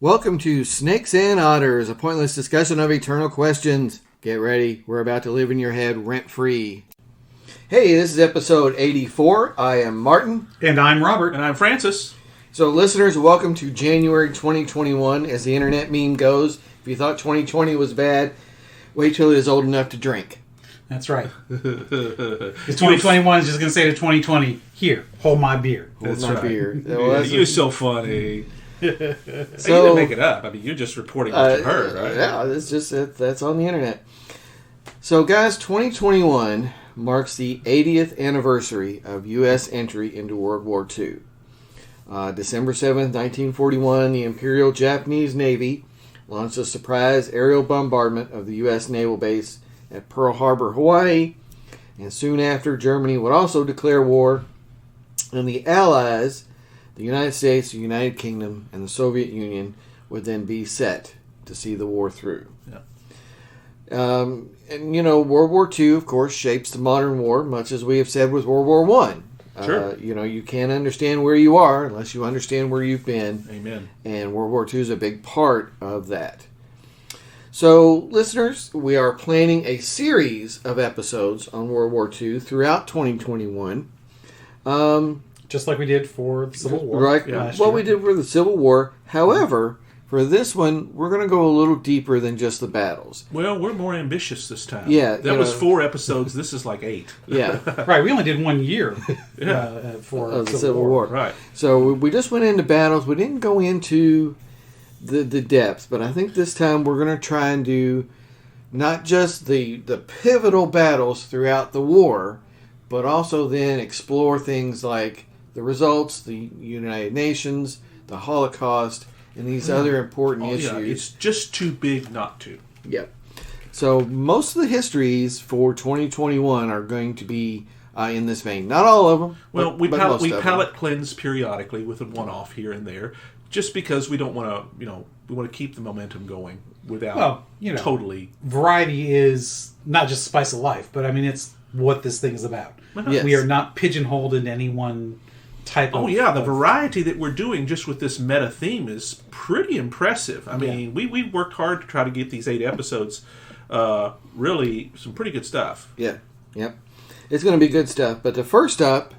Welcome to Snakes and Otters, a pointless discussion of eternal questions. Get ready, we're about to live in your head rent-free. Hey, this is episode 84. I am Martin. And I'm Robert. And I'm Francis. So listeners, welcome to January 2021. As the internet meme goes, if you thought 2020 was bad, wait till it is old enough to drink. That's right. Because 2021 is just going to say to 2020, here, hold my beer. Hold That's my right. beer. You're so funny. So, you didn't make it up. I mean, you're just reporting what you heard, right? Yeah, that's on the internet. So, guys, 2021 marks the 80th anniversary of U.S. entry into World War II. December 7th, 1941, the Imperial Japanese Navy launched a surprise aerial bombardment of the U.S. naval base at Pearl Harbor, Hawaii. And soon after, Germany would also declare war, and the Allies, the United States, the United Kingdom, and the Soviet Union would then be set to see the war through. Yeah. And, you know, World War II, of course, shapes the modern war, much as we have said with World War I. Sure. You know, you can't understand where you are unless you understand where you've been. Amen. And World War II is a big part of that. So, listeners, we are planning a series of episodes on World War II throughout 2021. Just like we did for the Civil War. Right. What we did for the Civil War. However, for this one, we're going to go a little deeper than just the battles. Well, we're more ambitious this time. Yeah. That was 4 episodes. This is like 8. Yeah. Right, we only did 1 year for Of the Civil War. Right. So we just went into battles. We didn't go into the depth, but I think this time we're going to try and do not just the pivotal battles throughout the war, but also then explore things like the results, the United Nations, the Holocaust, and these other important issues. Yeah, it's just too big not to. Yep. So most of the histories for 2021 are going to be in this vein. Not all of them. Well, we most of them. palate cleanse periodically with a one-off here and there, just because we don't want to, we want to keep the momentum going without totally. Variety is not just spice of life, but I mean, it's what this thing is about. Yes. We are not pigeonholed into any one type of... Oh, yeah, the variety that we're doing just with this meta theme is pretty impressive. I mean, we worked hard to try to get these 8 episodes, really some pretty good stuff. Yeah, yep. It's going to be good stuff. But the first up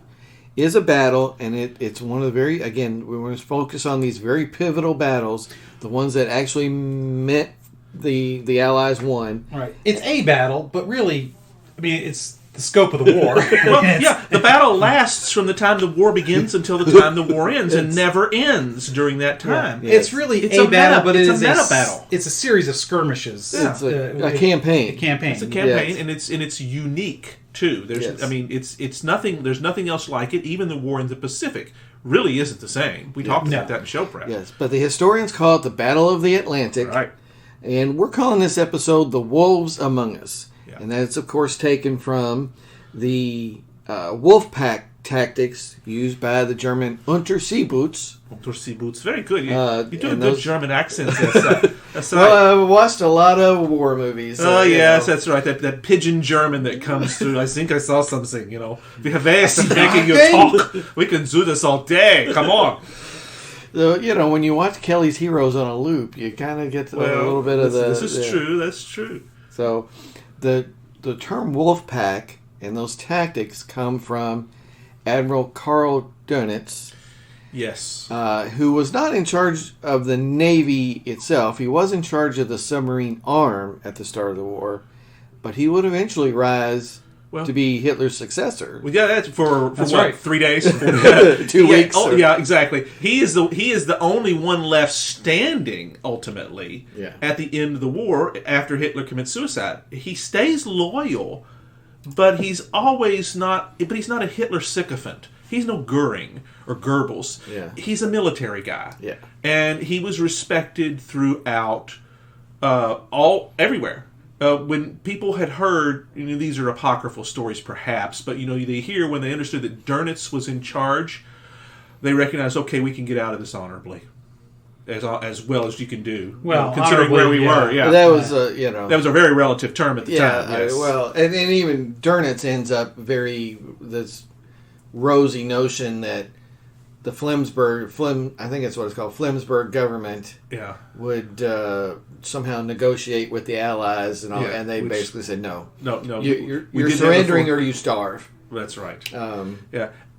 is a battle, and it's one of the very, again, we want to focus on these very pivotal battles, the ones that actually meant the Allies won. Right. It's a battle, but really, I mean, it's the scope of the war. Well, yeah, the battle lasts from the time the war begins until the time the war ends, and never ends during that time. Yeah. It's really a battle, but it's a meta battle. It's a series of skirmishes. It's a campaign. A campaign. It's a campaign, and it's unique too. I mean, it's nothing. There's nothing else like it. Even the war in the Pacific really isn't the same. We talked about that in show prep. Yes, but the historians call it the Battle of the Atlantic. Right. And we're calling this episode The Wolves Among Us. Yeah. And that's, of course, taken from the wolf pack tactics used by the German Unterseeboots. Unterseeboots, very good. You do a and good those- German accent. That's right. Well, I've watched a lot of war movies. Oh, yes, that's right. That pigeon German that comes through. I think I saw something, We have ways of making you talk. We can do this all day. Come on. So, when you watch Kelly's Heroes on a loop, you kind of get a little bit of the... This is true. That's true. So, the term wolf pack and those tactics come from Admiral Karl Dönitz. Yes. Who was not in charge of the Navy itself. He was in charge of the submarine arm at the start of the war, but he would eventually rise to be Hitler's successor. Well, yeah, that's for what, right. 3 days? 2 weeks. Oh, yeah, exactly. He is the only one left standing, ultimately, at the end of the war after Hitler commits suicide. He stays loyal, but he's not a Hitler sycophant. He's no Goering or Goebbels. Yeah. He's a military guy. Yeah. And he was respected throughout everywhere. When people had heard, these are apocryphal stories perhaps, but they hear when they understood that Dönitz was in charge, they recognized, okay, we can get out of this honorably. as well as you can do. Well, considering where we were, yeah. That was that was a very relative term at the time. Yes. And then even Dönitz ends up this rosy notion that the Flensburg, I think that's what it's called, Flensburg government would somehow negotiate with the Allies and all, and they basically said no. You're surrendering or you starve. That's right.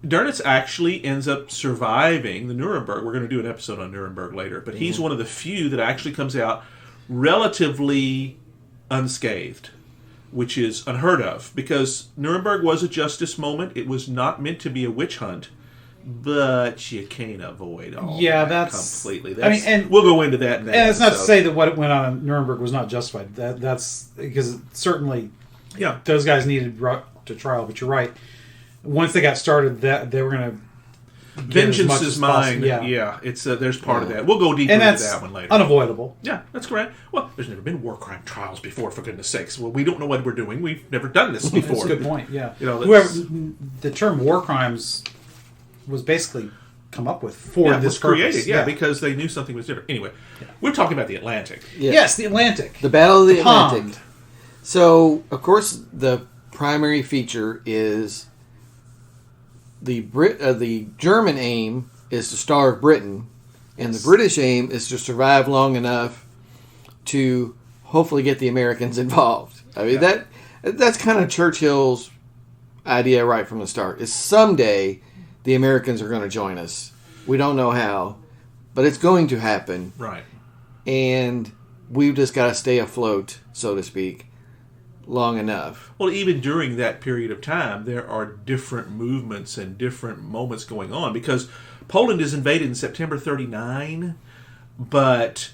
Dönitz actually ends up surviving the Nuremberg. We're going to do an episode on Nuremberg later, but he's one of the few that actually comes out relatively unscathed, which is unheard of, because Nuremberg was a justice moment. It was not meant to be a witch hunt, but you can't avoid all that completely. And we'll go into that. And it's not to say that what went on in Nuremberg was not justified. That's because certainly, those guys needed to trial. But you're right. Once they got started, that they were going to. Vengeance is mine. It's there's part of that. We'll go deeper into that one later. Unavoidable. Yeah, that's correct. Well, there's never been war crime trials before, for goodness sakes. Well, we don't know what we're doing. We've never done this before. That's a good point. Yeah, the term war crimes was basically come up with for this purpose. Created, because they knew something was different. Anyway, we're talking about the Atlantic. Yes, the Atlantic. The Battle of the Atlantic. So, of course, the primary feature is the German aim is to starve Britain, and the British aim is to survive long enough to hopefully get the Americans involved. I mean, that's kind of Churchill's idea right from the start, is someday the Americans are going to join us. We don't know how, but it's going to happen. Right. And we've just got to stay afloat, so to speak, long enough. Well, even during that period of time, there are different movements and different moments going on, because Poland is invaded in September 39, but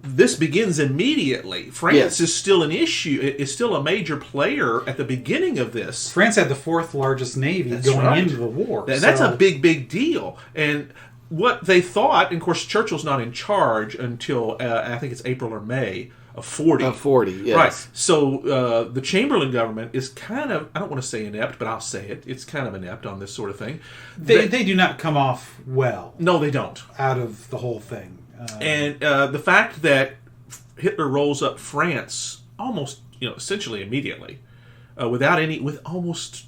this begins immediately. France is still an issue. It's still a major player at the beginning of this. France had the fourth largest navy into the war. That's a big, big deal. And what they thought, and of course Churchill's not in charge until I think it's April or May of 40. Of 40, yes. Right. So the Chamberlain government is kind of, I don't want to say inept, but I'll say it. It's kind of inept on this sort of thing. They do not come off well. No, they don't. Out of the whole thing. And the fact that Hitler rolls up France almost, essentially immediately, with almost,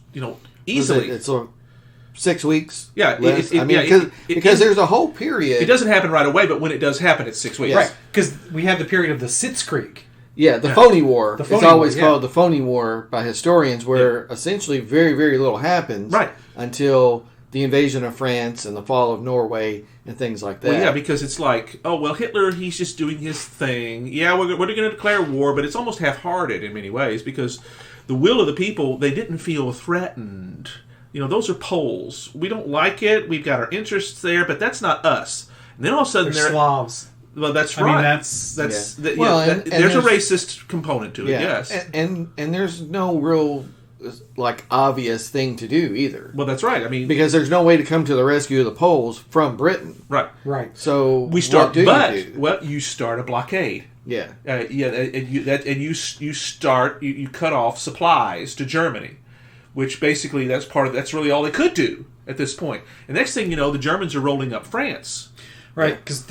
easily. It's 6 weeks. Yeah, because there's a whole period. It doesn't happen right away, but when it does happen, it's 6 weeks. Right, because we have the period of the Sitzkrieg. Yeah, the Phony War. It's always called the Phony War by historians, where essentially very, very little happens until the invasion of France and the fall of Norway and things like that. Well, yeah, because it's like, Hitler, he's just doing his thing. Yeah, we're going to declare war, but it's almost half-hearted in many ways, because the will of the people, they didn't feel threatened. Those are Poles. We don't like it. We've got our interests there, but that's not us. And then all of a sudden they're Slavs. Well, that's right. I mean, there's a racist component to it. Yes, and there's no real obvious thing to do either. Well, that's right. I mean, because there's no way to come to the rescue of the Poles from Britain. Right. So we start. you start a blockade. Yeah. And you cut off supplies to Germany, which basically that's really all they could do at this point. And next thing you know, the Germans are rolling up France. Right, because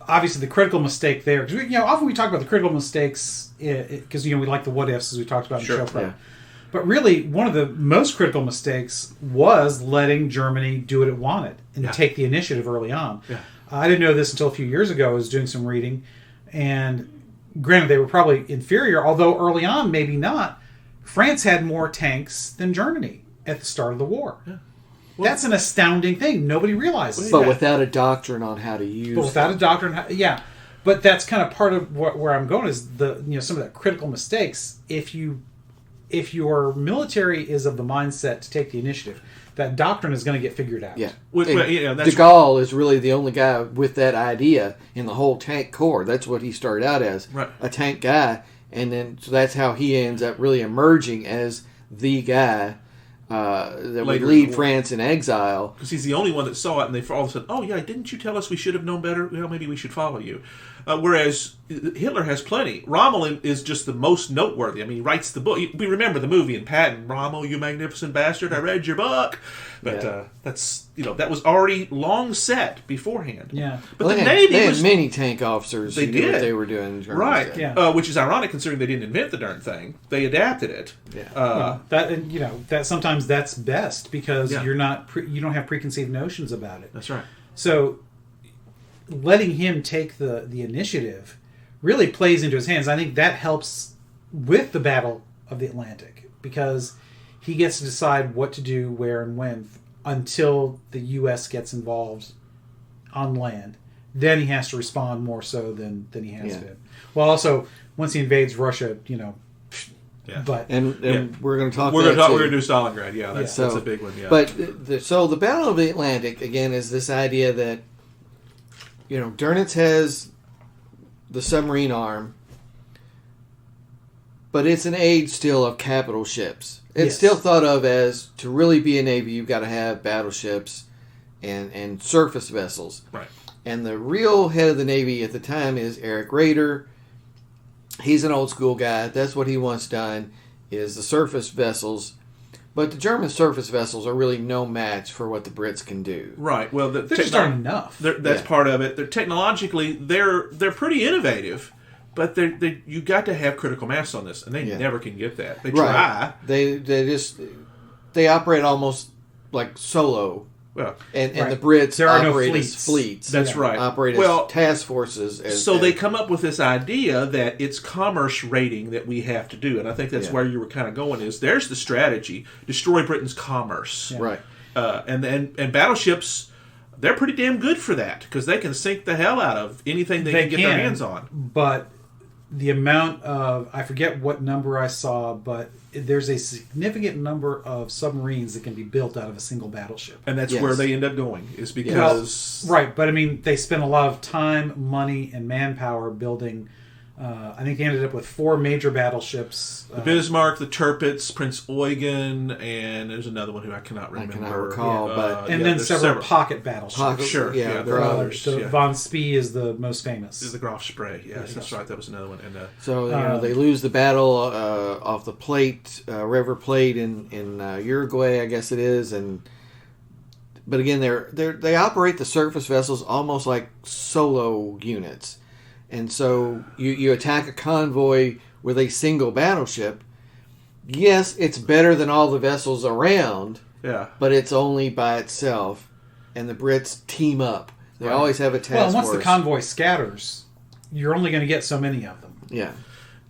obviously the critical mistake there, because often we talk about the critical mistakes because we like the what ifs, as we talked about in the show. But really, one of the most critical mistakes was letting Germany do what it wanted and take the initiative early on. Yeah. I didn't know this until a few years ago. I was doing some reading, and granted, they were probably inferior, although early on, maybe not. France had more tanks than Germany at the start of the war. Yeah. Well, that's an astounding thing. Nobody realizes. But without a doctrine on how to use. But without a doctrine, But that's kind of part of where I'm going is some of the critical mistakes. If your military is of the mindset to take the initiative, that doctrine is going to get figured out. Yeah. De Gaulle is really the only guy with that idea in the whole tank corps. That's what he started out as, a tank guy. And then so that's how he ends up really emerging as the guy that would lead France in exile. Because he's the only one that saw it, and they all of a sudden, didn't you tell us we should have known better? Well, maybe we should follow you. Whereas Hitler has plenty. Rommel is just the most noteworthy. I mean, he writes the book. We remember the movie in Patton. Rommel, you magnificent bastard! I read your book. But that's that was already long set beforehand. Yeah, but the Navy they had many tank officers. They who did knew what they were doing. Right. Yeah. Which is ironic considering they didn't invent the darn thing. They adapted it. Yeah. That sometimes that's best because Yeah. you don't have preconceived notions about it. That's right. So letting him take the initiative really plays into his hands. I think that helps with the Battle of the Atlantic because he gets to decide what to do, where, and when until the U.S. gets involved on land. Then he has to respond more so than he has been. Well, also, once he invades Russia, Yeah. But and we're going to talk. We're going to do Stalingrad. Yeah, that's a big one. Yeah. But the Battle of the Atlantic again is this idea that Dönitz has the submarine arm, but it's an age still of capital ships. It's still thought of as to really be a navy, you've got to have battleships and surface vessels. Right. And the real head of the navy at the time is Erich Raeder. He's an old school guy. That's what he wants done is the surface vessels. But the German surface vessels are really no match for what the Brits can do. Right. Well, they're just aren't enough. That's part of it. They're technologically they're pretty innovative, but you got to have critical mass on this, and they never can get that. They try. They operate almost like solo. Well, and the Brits there are operate no as fleets. That's right. Operate as task forces. They come up with this idea that it's commerce raiding that we have to do, and I think that's where you were kind of going. Is there's the strategy: destroy Britain's commerce, right? And battleships, they're pretty damn good for that because they can sink the hell out of anything they can get their hands on. But the amount of I forget what number I saw, but there's a significant number of submarines that can be built out of a single battleship. And that's where they end up going, is because... Right, but I mean, they spent a lot of time, money, and manpower building... I think they ended up with 4 major battleships. The Bismarck, the Tirpitz, Prince Eugen, and there's another one who I cannot remember. I cannot recall, but... And then several pocket battleships. Sure, there are others. The Von Spee is the most famous. Is the Graf Spee, yes, that's right, that was another one. And, so, they lose the battle off the Plate, River Plate in Uruguay, I guess it is, but again, they operate the surface vessels almost like solo units. And so you attack a convoy with a single battleship. Yes, it's better than all the vessels around, but it's only by itself. And the Brits team up. They always have a task force. Well, once the convoy scatters, you're only going to get so many of them. Yeah.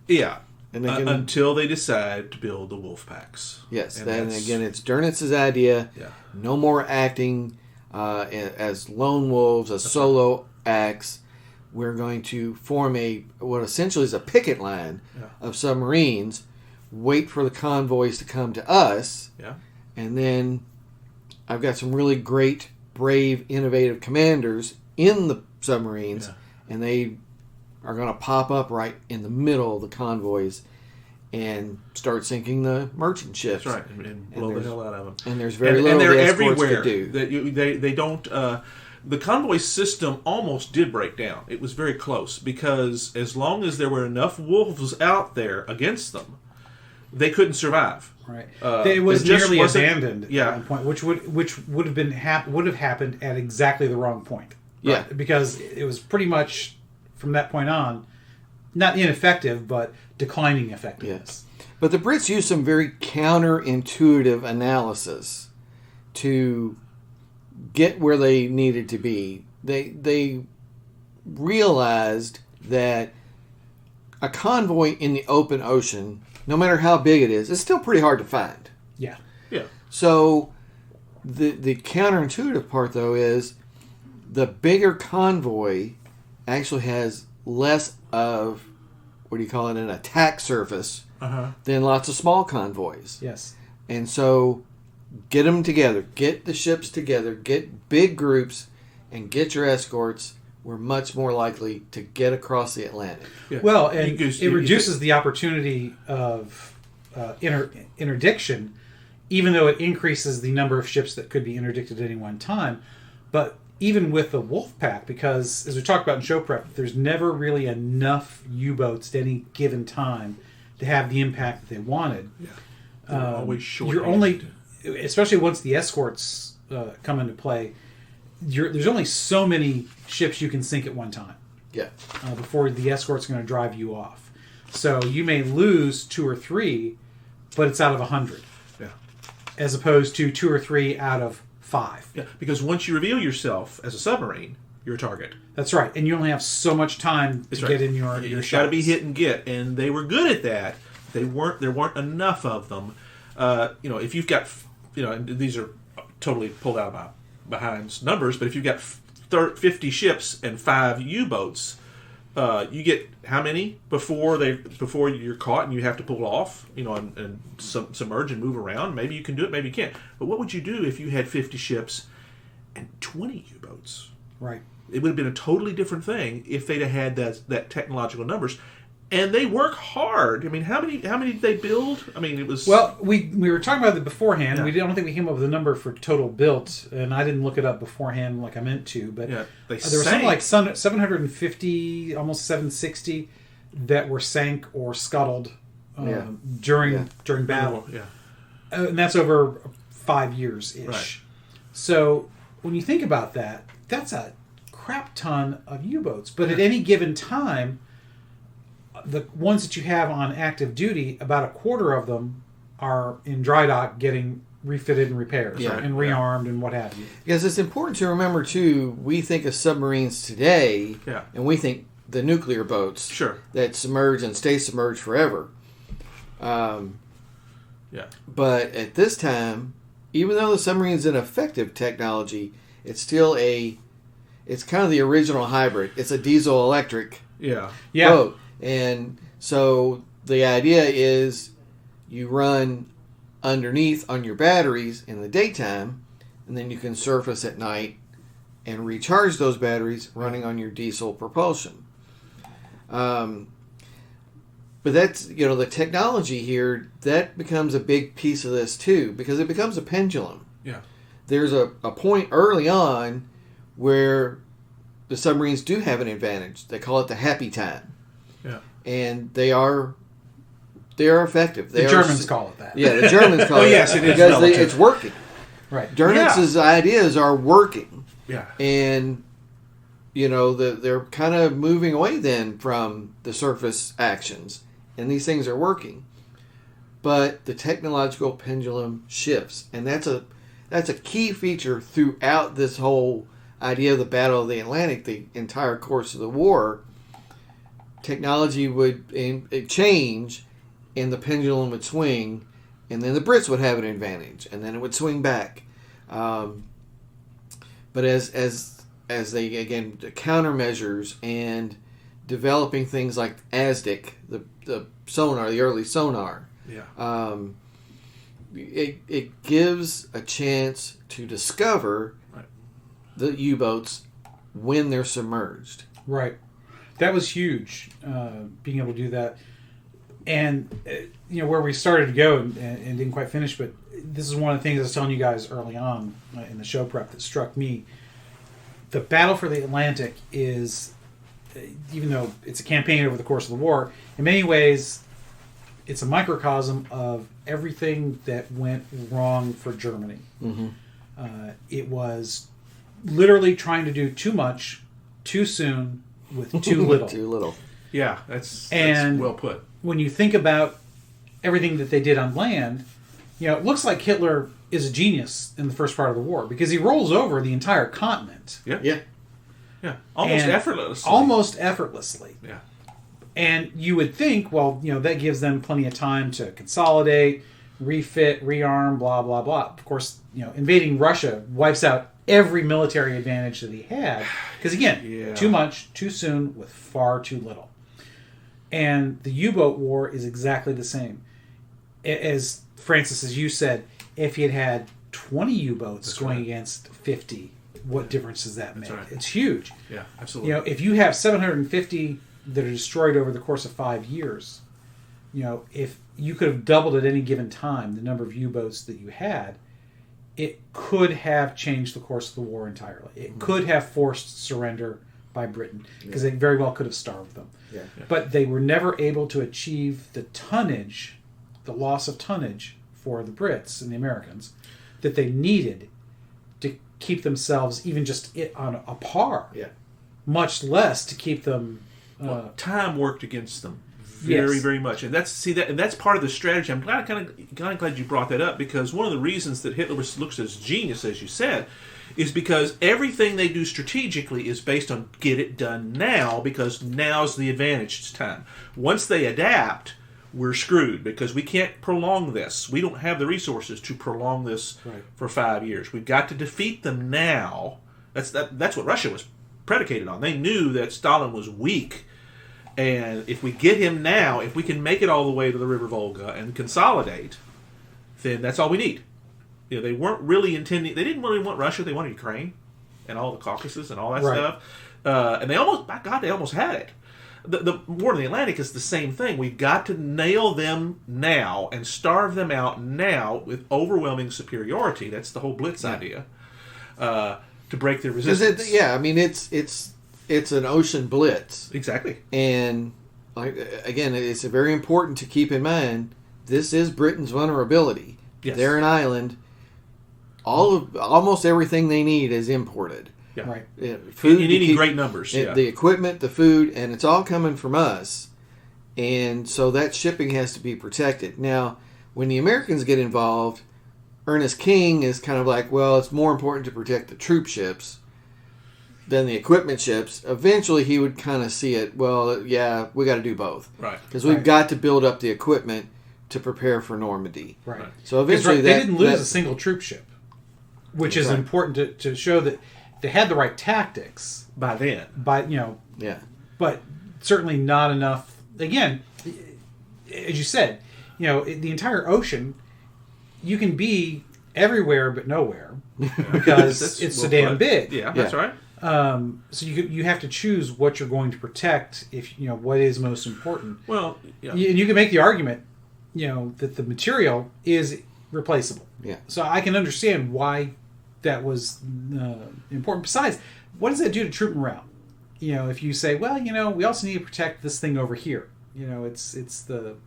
Yeah. And until they decide to build the wolf packs. Yes. Then again, it's Dönitz's idea. Yeah. No more acting as lone wolves, as solo acts. We're going to form what essentially is a picket line of submarines, wait for the convoys to come to us, and then I've got some really great, brave, innovative commanders in the submarines, and they are going to pop up right in the middle of the convoys and start sinking the merchant ships. That's right, and blow the hell out of them. And there's very little the escorts could do. They don't... the convoy system almost did break down. It was very close because as long as there were enough wolves out there against them, they couldn't survive. Right. It was nearly abandoned at one point, which would have happened at exactly the wrong point. Yeah. Because it was pretty much from that point on not ineffective, but declining effectiveness. Yes. But the Brits used some very counterintuitive analysis to get where they needed to be. They realized that a convoy in the open ocean, no matter how big it is still pretty hard to find. Yeah. Yeah. So the counterintuitive part, though, is the bigger convoy actually has less of, what do you call it, an attack surface than lots of small convoys. Yes. And so get them together. Get the ships together. Get big groups and get your escorts. We're much more likely to get across the Atlantic. Yeah. Well, and it reduces the opportunity of interdiction, even though it increases the number of ships that could be interdicted at any one time. But even with the wolf pack, because as we talked about in show prep, there's never really enough U-boats at any given time to have the impact that they wanted. Yeah. Always short. You're only, especially once the escorts come into play, there's only so many ships you can sink at one time. Yeah. Before the escort's going to drive you off. So you may lose 2 or 3, but it's out of 100. Yeah. As opposed to 2 or 3 out of 5. Yeah, because once you reveal yourself as a submarine, you're a target. That's right, and you only have so much time to get in your You've shots. got to be hit and get, and they were good at that. There weren't enough of them. If you've got, and these are totally pulled out of my behind numbers, but if you've got 50 ships and 5 U-boats, you get how many before you're caught and you have to pull off, and submerge and move around? Maybe you can do it, maybe you can't. But what would you do if you had 50 ships and 20 U-boats? Right. It would have been a totally different thing if they'd have had that technological numbers. And they work hard. I mean, how many did they build? I mean, it was... Well, we were talking about it beforehand. Yeah. I don't think we came up with a number for total built, and I didn't look it up beforehand like I meant to. But Yeah, there were something like 750, almost 760 that were sank or scuttled during battle. Yeah. And that's over 5 years-ish. Right. So when you think about that, that's a crap ton of U-boats. But at any given time, the ones that you have on active duty, about a quarter of them are in dry dock getting refitted and repaired and rearmed and what have you. Because it's important to remember, too, we think of submarines today, and we think the nuclear boats that submerge and stay submerged forever. But at this time, even though the submarine's an effective technology, it's still it's kind of the original hybrid. It's a diesel-electric boat. And so the idea is you run underneath on your batteries in the daytime, and then you can surface at night and recharge those batteries running on your diesel propulsion. But that's, the technology here, that becomes a big piece of this too, because it becomes a pendulum. Yeah. There's a point early on where the submarines do have an advantage. They call it the happy time. Yeah. And they are effective. The Germans call it that. Yeah, the Germans call it yes, that. it is because it's working. Right. Dernitz's ideas are working. Yeah. And, they're kind of moving away then from the surface actions. And these things are working. But the technological pendulum shifts. And that's a key feature throughout this whole idea of the Battle of the Atlantic, the entire course of the war. Technology would change, and the pendulum would swing, and then the Brits would have an advantage, and then it would swing back. But as they, again, the countermeasures and developing things like ASDIC, the sonar, the early sonar, it gives a chance to discover the U-boats when they're submerged. Right. That was huge, being able to do that. And, where we started to go and didn't quite finish, but this is one of the things I was telling you guys early on in the show prep that struck me. The Battle for the Atlantic is, even though it's a campaign over the course of the war, in many ways, it's a microcosm of everything that went wrong for Germany. Mm-hmm. It was literally trying to do too much, too soon, with too little. Too little. Yeah, that's well put. When you think about everything that they did on land, it looks like Hitler is a genius in the first part of the war because he rolls over the entire continent. Yeah. Almost effortlessly. Yeah. And you would think, that gives them plenty of time to consolidate, refit, rearm, blah, blah, blah. Of course, invading Russia wipes out every military advantage that he had. Because, again, too much, too soon, with far too little. And the U-boat war is exactly the same. As Francis, as you said, if he had 20 U-boats going against 50, what difference does that make? Right. It's huge. Yeah, absolutely. If you have 750 that are destroyed over the course of 5 years, if you could have doubled at any given time the number of U-boats that you had, it could have changed the course of the war entirely. It could have forced surrender by Britain, because they very well could have starved them. Yeah. But they were never able to achieve the tonnage, the loss of tonnage for the Brits and the Americans that they needed to keep themselves even just on a par. Yeah. Much less to keep them. Time worked against them very, very much, and that's part of the strategy. I'm kind of glad you brought that up, because one of the reasons that Hitler looks as genius, as you said, is because everything they do strategically is based on get it done now, because now's the advantage. It's time. Once they adapt, we're screwed, because we can't prolong this. We don't have the resources to prolong this for 5 years. We've got to defeat them now. That's what Russia was predicated on. They knew that Stalin was weak, and if we get him now, if we can make it all the way to the River Volga and consolidate, then that's all we need. You know, they weren't really intending. They didn't really want Russia. They wanted Ukraine and all the Caucasus and all that stuff. And they almost, by God, they almost had it. The war in the Atlantic is the same thing. We've got to nail them now and starve them out now with overwhelming superiority. That's the whole Blitz idea. To break their resistance. It's an ocean blitz. Exactly. And again, it's very important to keep in mind, this is Britain's vulnerability. Yes. They're an island. Almost everything they need is imported. Yeah. Right. Food, in any great numbers. The equipment, the food, and it's all coming from us. And so that shipping has to be protected. Now, when the Americans get involved, Ernest King is kind of like, well, it's more important to protect the troop ships than the equipment ships. Eventually, he would kind of see it, well, yeah, we got to do both. Right. Because we've got to build up the equipment to prepare for Normandy. Right. So eventually, they didn't lose a single troop ship, which is important to show that they had the right tactics by then. But certainly not enough. Again, as you said, the entire ocean, you can be everywhere but nowhere because it's so damn big. Yeah, that's right. So you have to choose what you're going to protect. If what is most important. Well, you can make the argument, that the material is replaceable. Yeah. So I can understand why that was important. Besides, what does that do to troop morale? If you say, well, we also need to protect this thing over here. It's the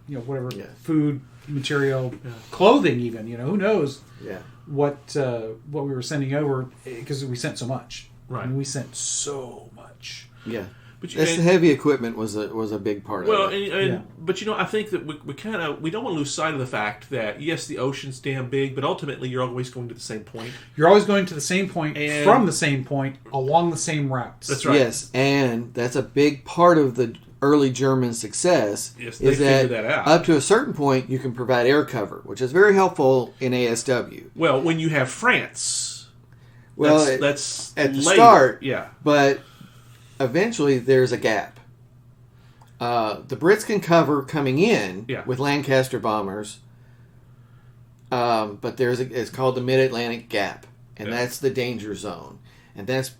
whatever food, material, clothing, even. Who knows? Yeah. What we were sending over, because we sent so much. Right. I mean, we sent so much. Yeah. But the heavy equipment was a big part of it. But I think that we don't want to lose sight of the fact that yes, the ocean's damn big, but ultimately you're always going to the same point. You're always going to the same point, from the same point, along the same routes. That's right. Yes, and that's a big part of the early German success. Yes, they figured that out. Up to a certain point, you can provide air cover, which is very helpful in ASW. Well, when you have France, that's at the later. start. Yeah, but eventually there's a gap. The Brits can cover coming in with Lancaster bombers, but it's called the Mid-Atlantic Gap, and that's the danger zone, and that's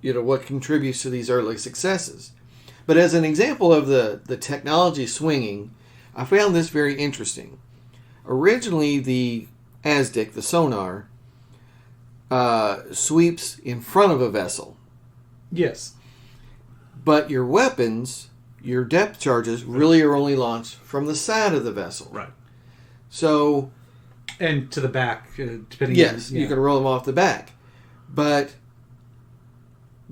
what contributes to these early successes. But as an example of the technology swinging, I found this very interesting. Originally, the ASDIC, the sonar, sweeps in front of a vessel. Yes. But your weapons, your depth charges, really are only launched from the side of the vessel. Right. So... And to the back, depending Yes, on... you can roll them off the back. But...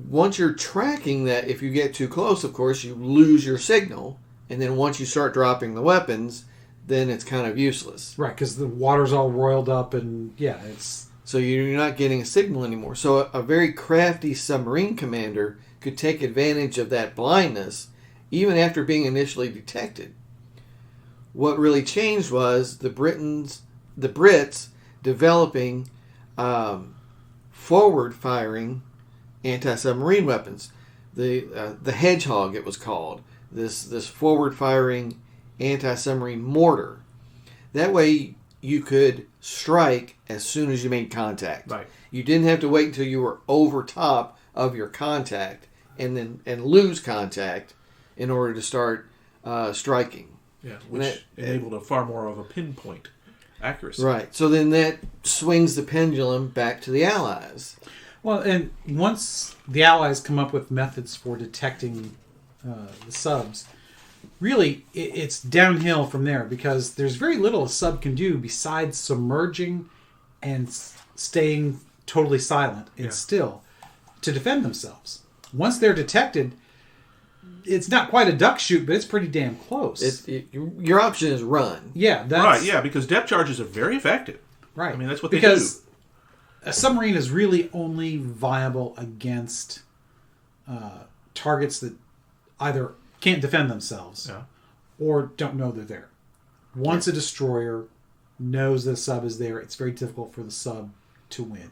once you're tracking that, if you get too close, of course, you lose your signal. And then once you start dropping the weapons, then it's kind of useless. Right, because the water's all roiled up and, it's... So you're not getting a signal anymore. So a very crafty submarine commander could take advantage of that blindness, even after being initially detected. What really changed was the Brits developing forward-firing anti-submarine weapons. The hedgehog, it was called. This forward-firing anti-submarine mortar. That way you could strike as soon as you made contact. Right. You didn't have to wait until you were over top of your contact and lose contact in order to start striking. Yeah, which enabled a far more of a pinpoint accuracy. Right. So then that swings the pendulum back to the Allies. Well, and once the Allies come up with methods for detecting the subs, really it's downhill from there, because there's very little a sub can do besides submerging and staying totally silent and still to defend themselves. Once they're detected, it's not quite a duck shoot, but it's pretty damn close. Your option is run. Yeah, right. Yeah, because depth charges are very effective. Right. I mean, that's what they do. Because a submarine is really only viable against targets that either can't defend themselves or don't know they're there. Once a destroyer knows the sub is there, it's very difficult for the sub to win.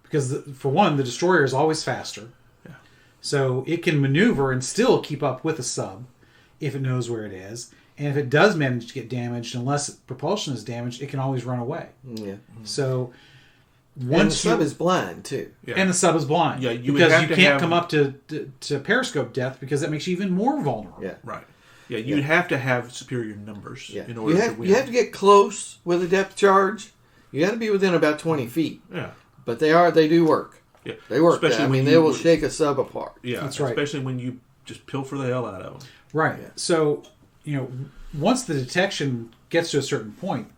Because, for one, the destroyer is always faster. Yeah. So it can maneuver and still keep up with a sub if it knows where it is. And if it does manage to get damaged, unless propulsion is damaged, it can always run away. Yeah. So and the sub is blind, too. Yeah. And the sub is blind. Yeah, because you can't come up to periscope depth, because that makes you even more vulnerable. Yeah. Right. Yeah, you'd have to have superior numbers in order to win. You have to get close with a depth charge. You got to be within about 20 feet. Yeah. But they do work. Yeah. They work. Especially they will shake a sub apart. Yeah, that's right. Especially when you just pilfer the hell out of them. Right. Yeah. So, once the detection gets to a certain point,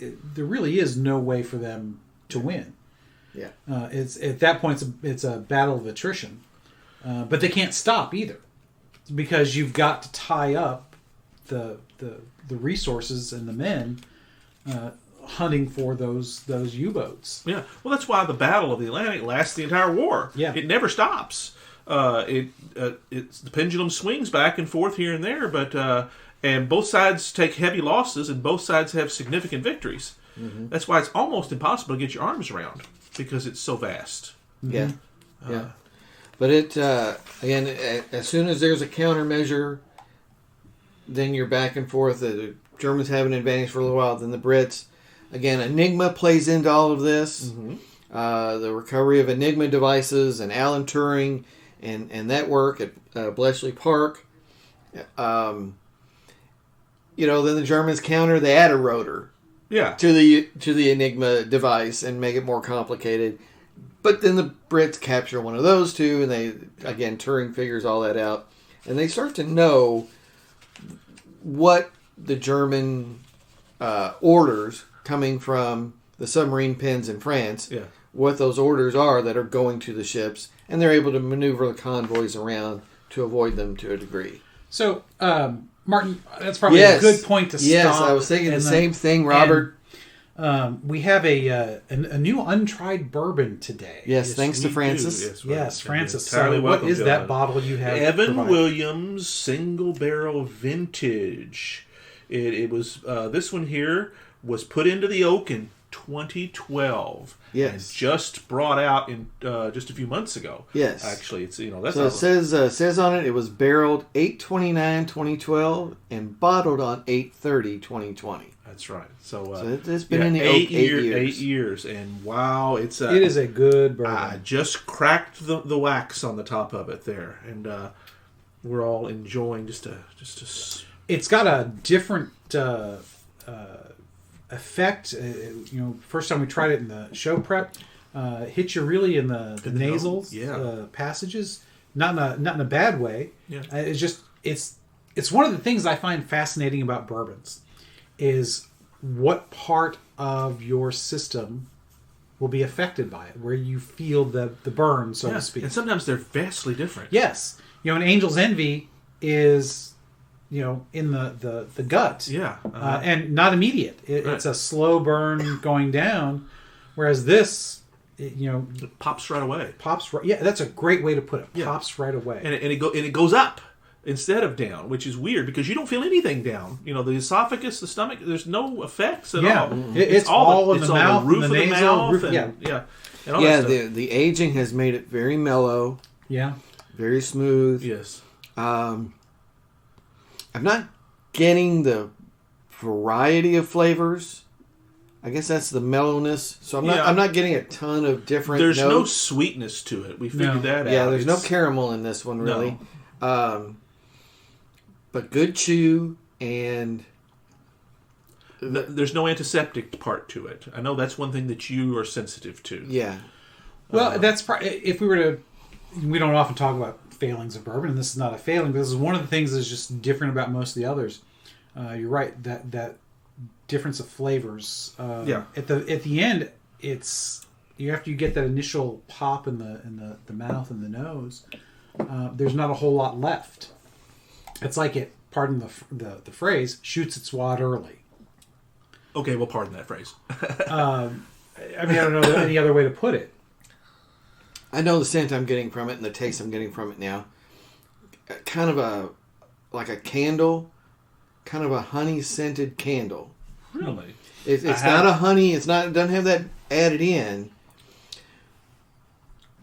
there really is no way for them to win. Yeah. It's at that point it's a battle of attrition, but they can't stop either, because you've got to tie up the resources and the men hunting for those U-boats. Yeah. Well, that's why the Battle of the Atlantic lasts the entire war. Yeah. It never stops. The pendulum swings back and forth here and there, but and both sides take heavy losses, and both sides have significant victories. Mm-hmm. That's why it's almost impossible to get your arms around, because it's so vast. Yeah. Yeah. But it again, as soon as there's a countermeasure, then you're back and forth. The Germans have an advantage for a little while. Then the Brits, again, Enigma plays into all of this. Mm-hmm. The recovery of Enigma devices and Alan Turing and that work at Bletchley Park. Then the Germans counter. They add a rotor. Yeah. To the Enigma device and make it more complicated. But then the Brits capture one of those two, and Turing figures all that out. And they start to know what the German orders coming from the submarine pens in France, what those orders are that are going to the ships, and they're able to maneuver the convoys around to avoid them to a degree. So, Martin, that's probably a good point to stop. Yes, I was thinking the same thing, Robert. We have a new untried bourbon today. Yes, thanks to Francis. Yes, Francis. So what is that bottle you have? Evan Williams Single Barrel Vintage. It was this one here was put into the oak in 2012. Yes, and just brought out in just a few months ago. Yes, actually, it's that's so it says on it was barreled 8/29/2012 and bottled on 8/30/2020. That's right. So it's been in the oak 8 years. 8 years, and wow, it is a good bourbon. I just cracked the wax on the top of it there, and we're all enjoying just a. It's got a different effect. First time we tried it in the show prep, hit you really in the nasal passages, not in a bad way. Yeah. It's one of the things I find fascinating about bourbons is what part of your system will be affected by it, where you feel the burn, so to speak. And sometimes they're vastly different. Yes. An Angel's Envy is, in the gut. Yeah. And not immediate. It's a slow burn going down, whereas this, it pops right away. Yeah, that's a great way to put it. Yeah. Pops right away. And it goes up instead of down, which is weird because you don't feel anything down. The esophagus, the stomach, there's no effects at all. Mm-hmm. It's all in the mouth, the roof and of the nasal, mouth. The aging has made it very mellow. Yeah. Very smooth. Yes. I'm not getting the variety of flavors. I guess that's the mellowness. So I'm not getting a ton of different There's notes. no sweetness to it. We figured that out. Yeah, there's no caramel in this one, really. No. But good chew and there's no antiseptic part to it. I know that's one thing that you are sensitive to. Yeah. Well, that's if we were to, we don't often talk about failings of bourbon, and this is not a failing, but this is one of the things that's just different about most of the others. You're right, that difference of flavors. At the end, it's after you get that initial pop in the mouth and the nose. There's not a whole lot left. It's like it, pardon the phrase, shoots its wad early. Okay, well, pardon that phrase. I don't know any other way to put it. I know the scent I'm getting from it and the taste I'm getting from it now. Kind of like a candle, kind of a honey-scented candle. Really? It's not a honey, it doesn't have that added in.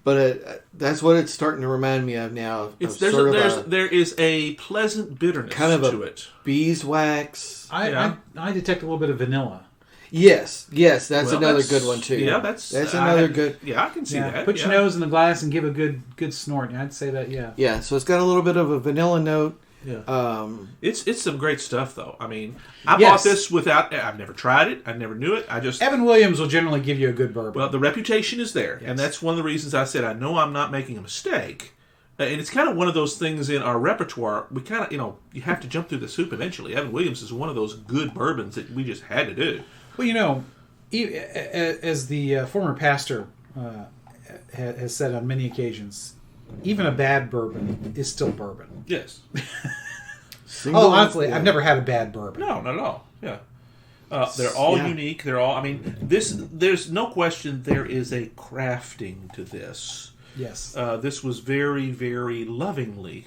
But that's what it's starting to remind me of now. There is a pleasant bitterness kind of to it. Beeswax. I detect a little bit of vanilla. Yes, that's another good one too. Yeah, that's another good. Yeah, I can see that. Put your nose in the glass and give a good snort. I'd say that. Yeah. Yeah, so it's got a little bit of a vanilla note. Yeah. It's some great stuff though. I mean, I bought this I've never tried it. I never knew it. Evan Williams will generally give you a good bourbon. Well, the reputation is there, and that's one of the reasons I said I know I'm not making a mistake. And it's kind of one of those things in our repertoire. We kind of, you have to jump through this hoop eventually. Evan Williams is one of those good bourbons that we just had to do. Well, as the former pastor has said on many occasions, even a bad bourbon is still bourbon. Yes. Honestly, I've never had a bad bourbon. No, not at all. Yeah. They're all unique. They're all, there's no question there is a crafting to this. Yes. This was very, very lovingly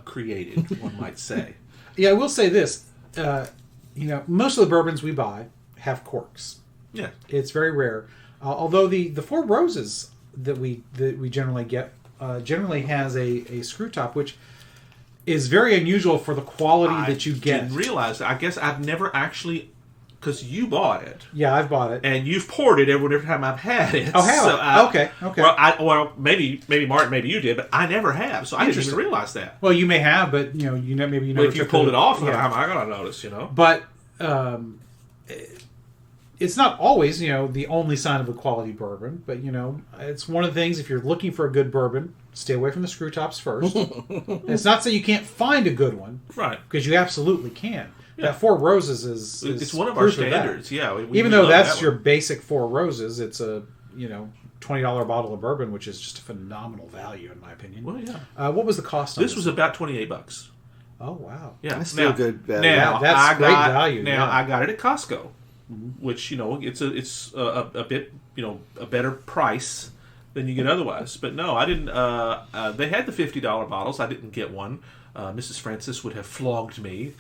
created, one might say. Yeah, I will say this. Most of the bourbons we buy have corks. Yeah. It's very rare. Although the Four Roses that we generally get generally has a screw top, which is very unusual for the quality that you get. I didn't realize that. I guess I've never actually, because you bought it. Yeah, I've bought it. And you've poured it every time I've had it. Oh, have I? Okay. Well, maybe Martin, maybe you did, but I never have, so I didn't even realize that. Well, you may have, but maybe you never. But if you pulled it off, how am I going to notice? But it's not always the only sign of a quality bourbon. But it's one of the things. If you're looking for a good bourbon, stay away from the screw tops first. It's not so you can't find a good one, right? Because you absolutely can. Yeah. That Four Roses is it's one of our standards. Yeah, even though that's your basic Four Roses, it's a $20 bottle of bourbon, which is just a phenomenal value in my opinion. Well, yeah. What was the cost on this? This was about $28. Oh wow! Yeah, that's still good value. Now that's great value. Now I got it at Costco, which it's a bit a better price than you get otherwise. But no, I didn't. They had the $50 bottles. I didn't get one. Mrs. Francis would have flogged me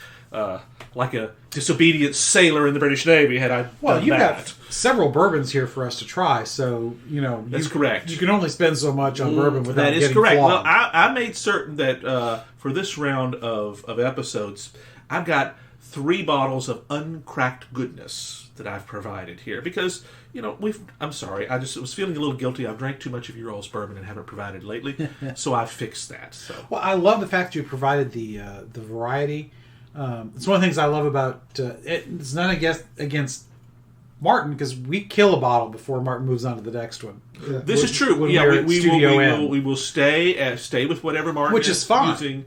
like a disobedient sailor in the British Navy had I done Well, you've that. got several bourbons here for us to try, so that's correct. You can only spend so much on bourbon without that is getting correct. flogged. Well, I made certain that for this round of episodes, I've got 3 bottles of uncracked goodness that I've provided here because I'm sorry, I was feeling a little guilty. I've drank too much of your all's bourbon and haven't provided lately, so I fixed that. So well, I love the fact you provided the variety. It's one of the things I love about it. It's not against Martin because we kill a bottle before Martin moves on to the next one. This is true. Yeah, we will stay with whatever Martin which is fine. Using.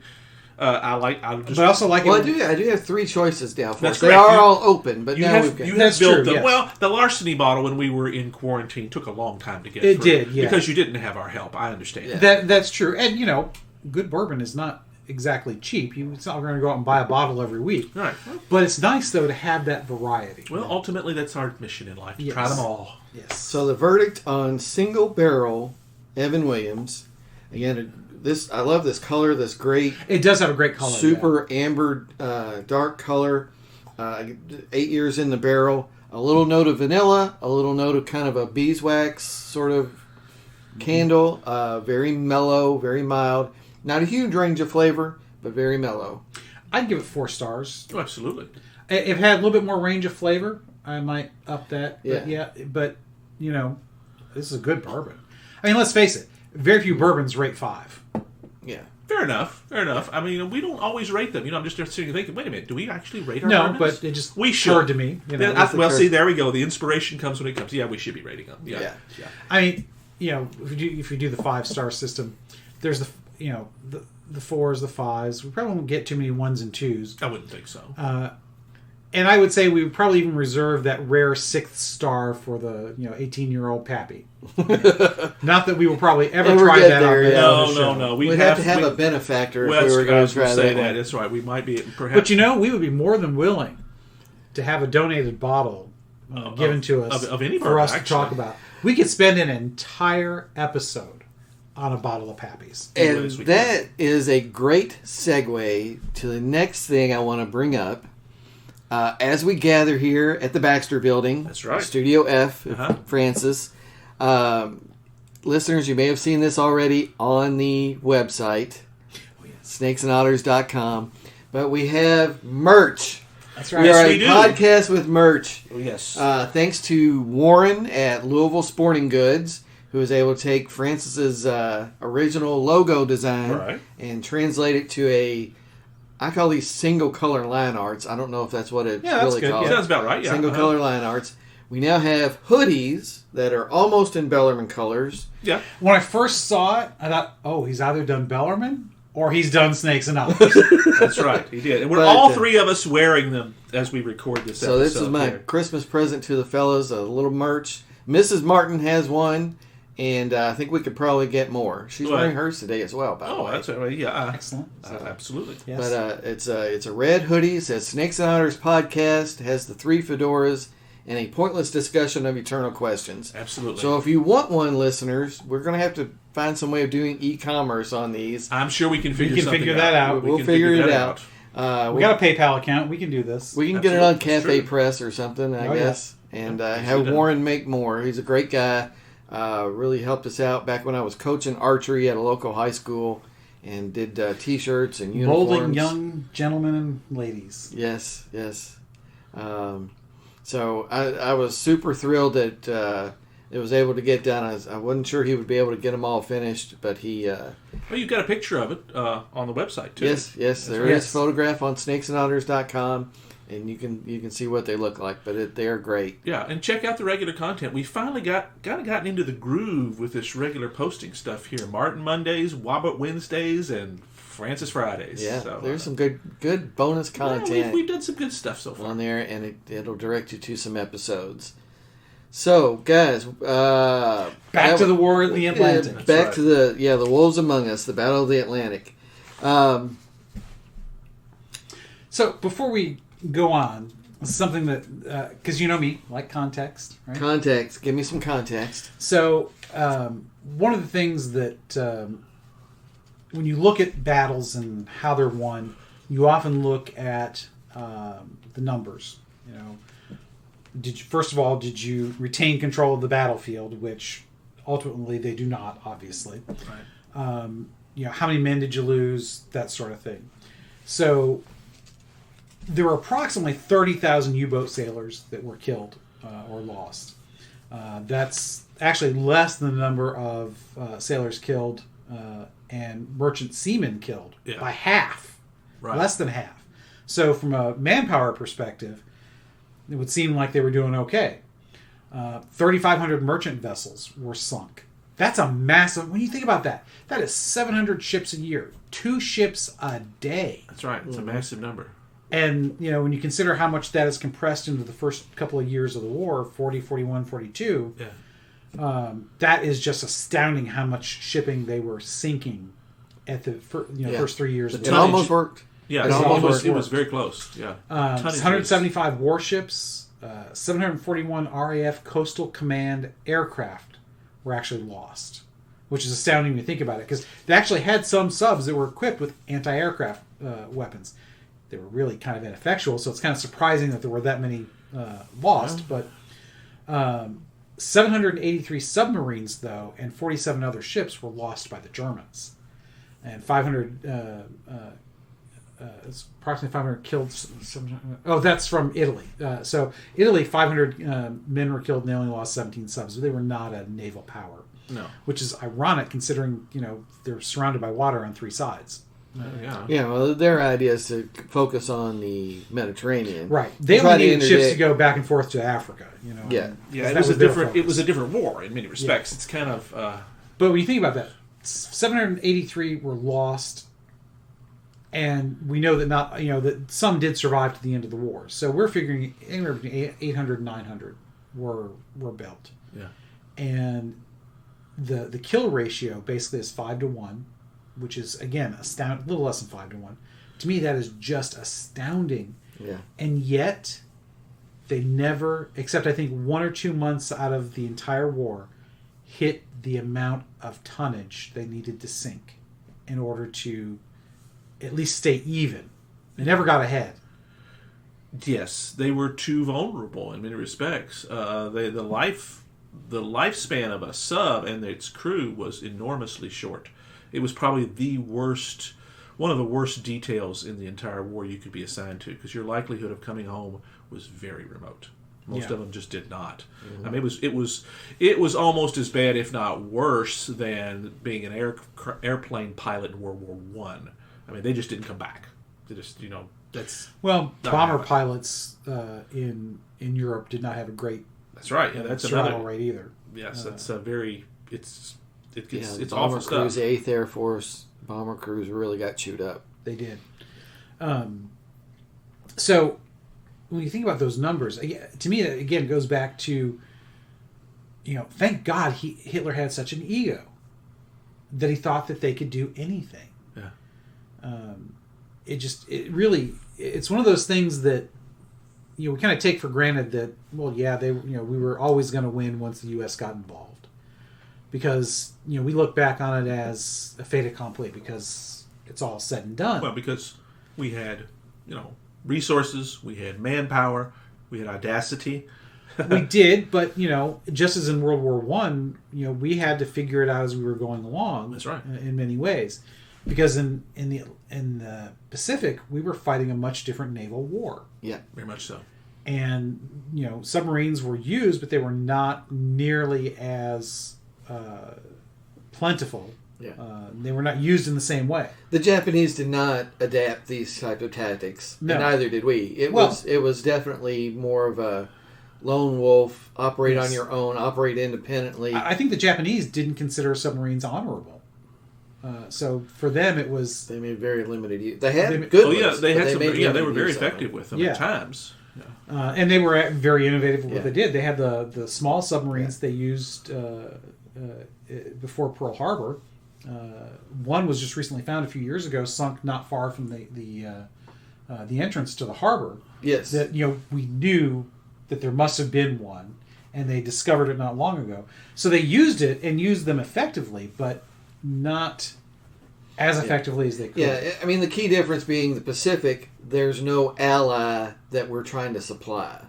But I also like it. Well, I do have 3 choices now. That's they are all open, but now we've got. You have built them. Yes. Well, the larceny bottle when we were in quarantine took a long time to get. It did, yeah, because you didn't have our help. I understand. Yeah. That's true, and good bourbon is not exactly cheap. It's not going to go out and buy a bottle every week, right? But it's nice though to have that variety. Well, ultimately, that's our mission in life: to try them all. Yes. So the verdict on single barrel Evan Williams, again. I love this color, this great... It does have a great color. Super amber, dark color. 8 years in the barrel. A little note of vanilla. A little note of kind of a beeswax sort of candle. Very mellow, very mild. Not a huge range of flavor, but very mellow. I'd give it 4 stars. Oh, absolutely. If it had a little bit more range of flavor, I might up that. But this is a good bourbon. I mean, let's face it. Very few bourbons rate 5. Yeah. Fair enough. I mean, we don't always rate them. I'm just sitting thinking, wait a minute, do we actually rate our No, Artemis? but it just we should. occurred to me. See, there we go. The inspiration comes when it comes. Yeah, we should be rating them. Yeah. I mean, if you do the 5-star system, there's the 4s, the 5s. We probably won't get too many 1s and 2s. I wouldn't think so. And I would say we would probably even reserve that rare 6th star for the 18-year-old Pappy. Not that we will probably ever try that there, on No. We'd have to have a benefactor if we were going to try that. That's right. We might be perhaps. But we would be more than willing to have a donated bottle given to us of any for us actually. to talk about. We could spend an entire episode on a bottle of Pappy's. And that is a great segue to the next thing I want to bring up. As we gather here at the Baxter Building, that's right, Studio F, Francis. Listeners, you may have seen this already on the website, snakesandotters.com. But we have merch. That's right. We are a podcast with merch. Oh, yes. Thanks to Warren at Louisville Sporting Goods, who was able to take Francis's original logo design and translate it to I call these single color line arts. I don't know if that's what it's really called. Sounds about right. Yeah. Single color line arts. We now have hoodies that are almost in Bellarmine colors. Yeah. When I first saw it, I thought, he's either done Bellarmine or he's done Snakes and Otters. That's right. He did. And we're all three of us wearing them as we record this episode. So this is my Christmas present to the fellas, a little merch. Mrs. Martin has one. And I think we could probably get more. She's wearing hers today as well, by the way. That's right. Yeah. Excellent. Absolutely. Yes. But it's a red hoodie. It says Snakes and Otters Podcast. It has the 3 fedoras and a pointless discussion of eternal questions. Absolutely. So if you want one, listeners, we're going to have to find some way of doing e-commerce on these. I'm sure we can figure that out. We'll figure it out. We got a PayPal account. We can do this. We can get it on Cafe Press or something, I guess. Yeah. And have Warren make more. He's a great guy. Really helped us out back when I was coaching archery at a local high school and did T-shirts and uniforms. Molding young gentlemen and ladies. Yes. So I was super thrilled that it was able to get done. I wasn't sure he would be able to get them all finished, but he... well, you've got a picture of it on the website, too. Yes. There is a photograph on snakesandotters.com. And you can see what they look like, but they are great. Yeah, and check out the regular content. We finally gotten into the groove with this regular posting stuff here. Martin Mondays, Wobbit Wednesdays, and Francis Fridays. Yeah, so, there's some good bonus content. We've done some good stuff so far on there, and it'll direct you to some episodes. So, guys, back to the war in the Atlantic. Back to the Wolves Among Us, the Battle of the Atlantic. So before we go on, something that because you know me, like context, right? Context. Give me some context. So one of the things that when you look at battles and how they're won, you often look at the numbers. First of all, did you retain control of the battlefield, which ultimately they do not, obviously. Right. How many men did you lose? That sort of thing. So there were approximately 30,000 U-boat sailors that were killed or lost. That's actually less than the number of sailors killed and merchant seamen killed by half. Right. Less than half. So from a manpower perspective, it would seem like they were doing okay. 3,500 merchant vessels were sunk. That's a massive... When you think about that, that is 700 ships a year. 2 ships a day. That's right. It's a massive number. And, when you consider how much that is compressed into the first couple of years of the war, 40, 41, 42, that is just astounding how much shipping they were sinking at the first 3 years. It almost worked. Yeah, it was very close. Yeah, 175 warships, 741 RAF Coastal Command aircraft were actually lost, which is astounding when you think about it, because they actually had some subs that were equipped with anti-aircraft weapons. They were really kind of ineffectual, so it's kind of surprising that there were that many lost. But 783 submarines, though, and 47 other ships were lost by the Germans, and 500. It's approximately 500 killed. That's from Italy. So Italy, 500 men were killed, and they only lost 17 subs. They were not a naval power. No. Which is ironic considering, they're surrounded by water on 3 sides. Yeah, well, their idea is to focus on the Mediterranean. Right. They only needed ships to go back and forth to Africa, Yeah. It was a different war in many respects. Yeah. It's kind of... But when you think about that, 783 were lost, and we know that that some did survive to the end of the war. So we're figuring anywhere between 800 and 900 were built. Yeah. And the kill ratio basically is 5-1, which is, again, a little less than 5-1. To me, that is just astounding. Yeah. And yet, they never, except I think 1 or 2 months out of the entire war, hit the amount of tonnage they needed to sink in order to at least stay even. They never got ahead. Yes, they were too vulnerable in many respects. The lifespan of a sub and its crew was enormously short. It was probably one of the worst details in the entire war you could be assigned to, because your likelihood of coming home was very remote. Most of them just did not. Mm-hmm. I mean, it was almost as bad, if not worse, than being an airplane pilot in World War One. I mean, they just didn't come back. They just, that's bomber pilots in Europe did not have a great. That's right. Yeah, that's survival rate either. Yes, that's a very. It's bomber awful crews, stuff. the 8th Air Force bomber crews really got chewed up. They did. So when you think about those numbers, to me, it again goes back to, thank God Hitler had such an ego that he thought that they could do anything. Yeah. It's one of those things that, we kind of take for granted that, we were always going to win once the U.S. got involved. Because, we look back on it as a fait accompli because it's all said and done. Well, because we had, resources, we had manpower, we had audacity. We did, but, just as in World War One, we had to figure it out as we were going along. That's right. In many ways. Because in the Pacific, we were fighting a much different naval war. Yeah, very much so. And, submarines were used, but they were not nearly as plentiful. Yeah. They were not used in the same way. The Japanese did not adapt these type of tactics. No. And neither did we. It was definitely more of a lone wolf, operate on your own, operate independently. I think the Japanese didn't consider submarines honorable. So for them, it was... They made very limited use. They had good ones. They were very effective with them at times. Yeah. And they were very innovative with what they did. They had the small submarines they used before Pearl Harbor. One was just recently found a few years ago, sunk not far from the entrance to the harbor. Yes. That we knew that there must have been one, and they discovered it not long ago. So they used it and used them effectively, but not as effectively as they could. Yeah, I mean, the key difference being the Pacific, there's no ally that we're trying to supply.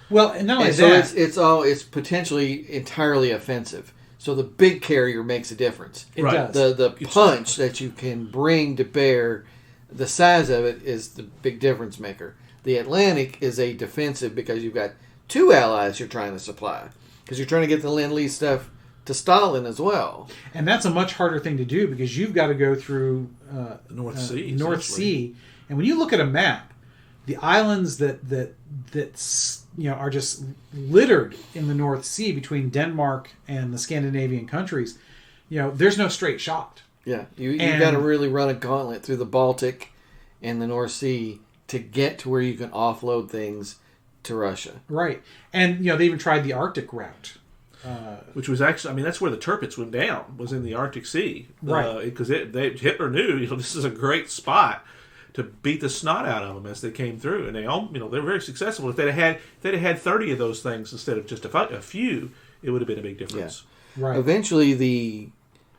Well, and not only so it's potentially entirely offensive. So the big carrier makes a difference. It does. The punch that you can bring to bear, the size of it is the big difference maker. The Atlantic is a defensive because you've got 2 allies you're trying to supply. Because you're trying to get the Lend-Lease stuff to Stalin as well. And that's a much harder thing to do because you've got to go through the North Sea. North Sea. And when you look at a map, the islands that are just littered in the North Sea between Denmark and the Scandinavian countries, there's no straight shot. Yeah, you've got to really run a gauntlet through the Baltic and the North Sea to get to where you can offload things to Russia. Right. And, they even tried the Arctic route. Which was actually, that's where the Tirpitz went down, was in the Arctic Sea. Right. Because Hitler knew, this is a great spot to beat the snot out of them as they came through. And they were very successful. If they'd have had 30 of those things instead of just a few, it would have been a big difference. Yeah. Right. Eventually, the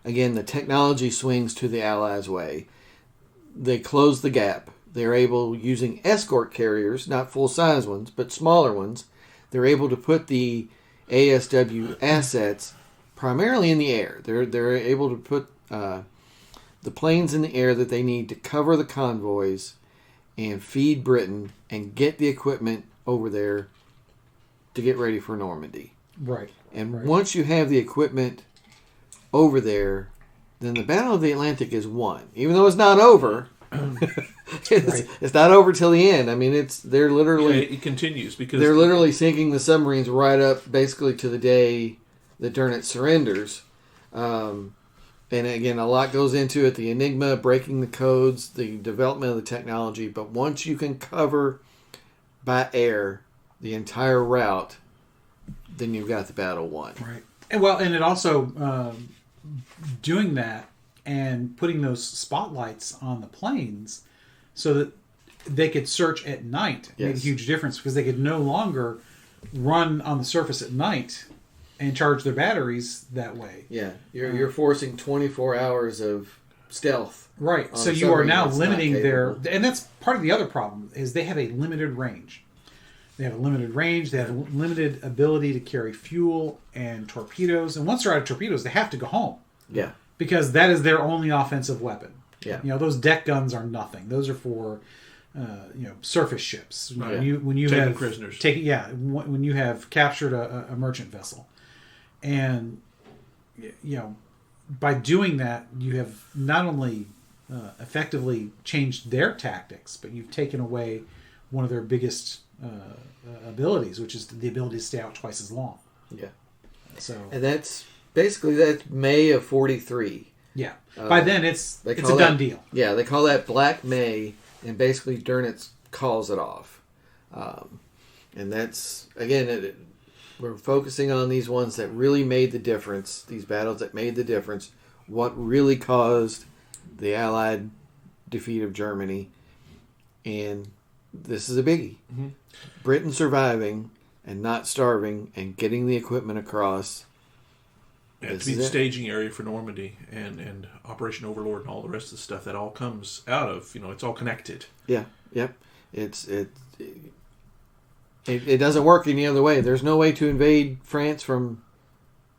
technology swings to the Allies' way. They close the gap. They're able, using escort carriers, not full-size ones, but smaller ones, they're able to put the ASW assets primarily in the air. They're able to put the planes in the air that they need to cover the convoys and feed Britain and get the equipment over there to get ready for Normandy. Right. And once you have the equipment over there, then the Battle of the Atlantic is won. Even though it's not over, it's not over till the end. I mean, they're literally it continues because they're literally sinking the submarines right up basically to the day that Turnit surrenders. And again, a lot goes into it: the Enigma, breaking the codes, the development of the technology. But once you can cover by air the entire route, then you've got the battle won. Right. And it also doing that and putting those spotlights on the planes so that they could search at night made a huge difference, because they could no longer run on the surface at night and charge their batteries that way. Yeah, you're forcing 24 hours of stealth. Right. So you are now limiting and that's part of the other problem, is they have a limited range. They have a limited range. They have a limited ability to carry fuel and torpedoes. And once they're out of torpedoes, they have to go home. Yeah. Because that is their only offensive weapon. Yeah. Those deck guns are nothing. Those are for, surface ships. Right. When you taking have prisoners. When you have captured a merchant vessel, and by doing that, you have not only effectively changed their tactics, but you've taken away one of their biggest abilities, which is the ability to stay out twice as long. Yeah. So, and that's May of 43. Yeah. By then, it's a done deal. Yeah, they call that Black May, and basically Dönitz calls it off. And that's, again, we're focusing on these ones that really made the difference, these battles that made the difference, what really caused the Allied defeat of Germany. And this is a biggie. Mm-hmm. Britain surviving and not starving and getting the equipment across. Yeah, to be the staging area for Normandy and Operation Overlord and all the rest of the stuff, that all comes out of, it's all connected. Yeah, yep. It doesn't work any other way. There's no way to invade France from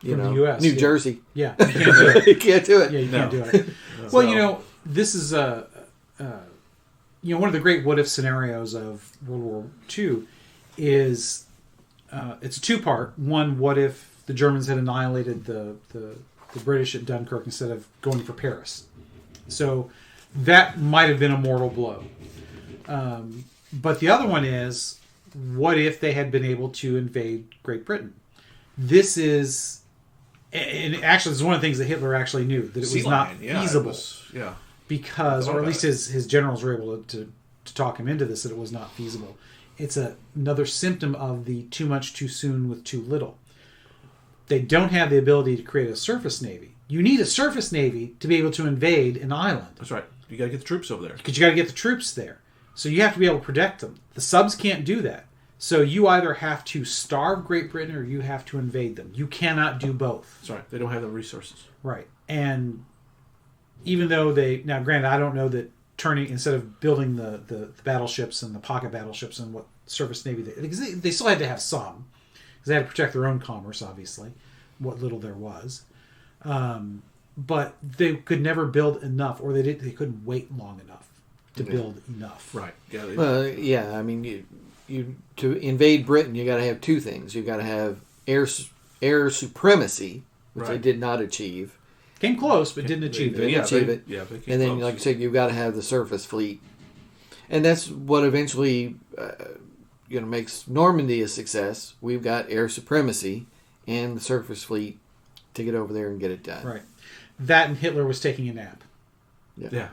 the US, New Jersey. Yeah, you can't do it. You can't do it. Yeah, you can't do it. Well, this is one of the great what-if scenarios of World War II is it's a two-part. One, what if the Germans had annihilated the British at Dunkirk instead of going for Paris? So that might have been a mortal blow. But the other one is, what if they had been able to invade Great Britain? This is, and actually, it's one of the things that Hitler actually knew, that it was not feasible. Because, or at least his generals were able to talk him into this, that it was not feasible. It's another symptom of the too much too soon with too little. They don't have the ability to create a surface navy. You need a surface navy to be able to invade an island. That's right. You got to get the troops over there. Because you got to get the troops there. So you have to be able to protect them. The subs can't do that. So you either have to starve Great Britain or you have to invade them. You cannot do both. That's right. They don't have the resources. Right. And even though now granted, I don't know that instead of building the battleships and the pocket battleships and what surface navy they still had to have some, because they had to protect their own commerce, obviously, what little there was. But they could never build enough, or they couldn't wait long enough to build enough. Right. Yeah. I mean, you to invade Britain, you got to have two things. You got to have air supremacy, which they did not achieve. Came close, but didn't achieve it. Yeah, and then, like I said, you've got to have the surface fleet, and that's what eventually, makes Normandy a success. We've got air supremacy and the surface fleet to get over there and get it done. Right. That and Hitler was taking a nap. Yeah.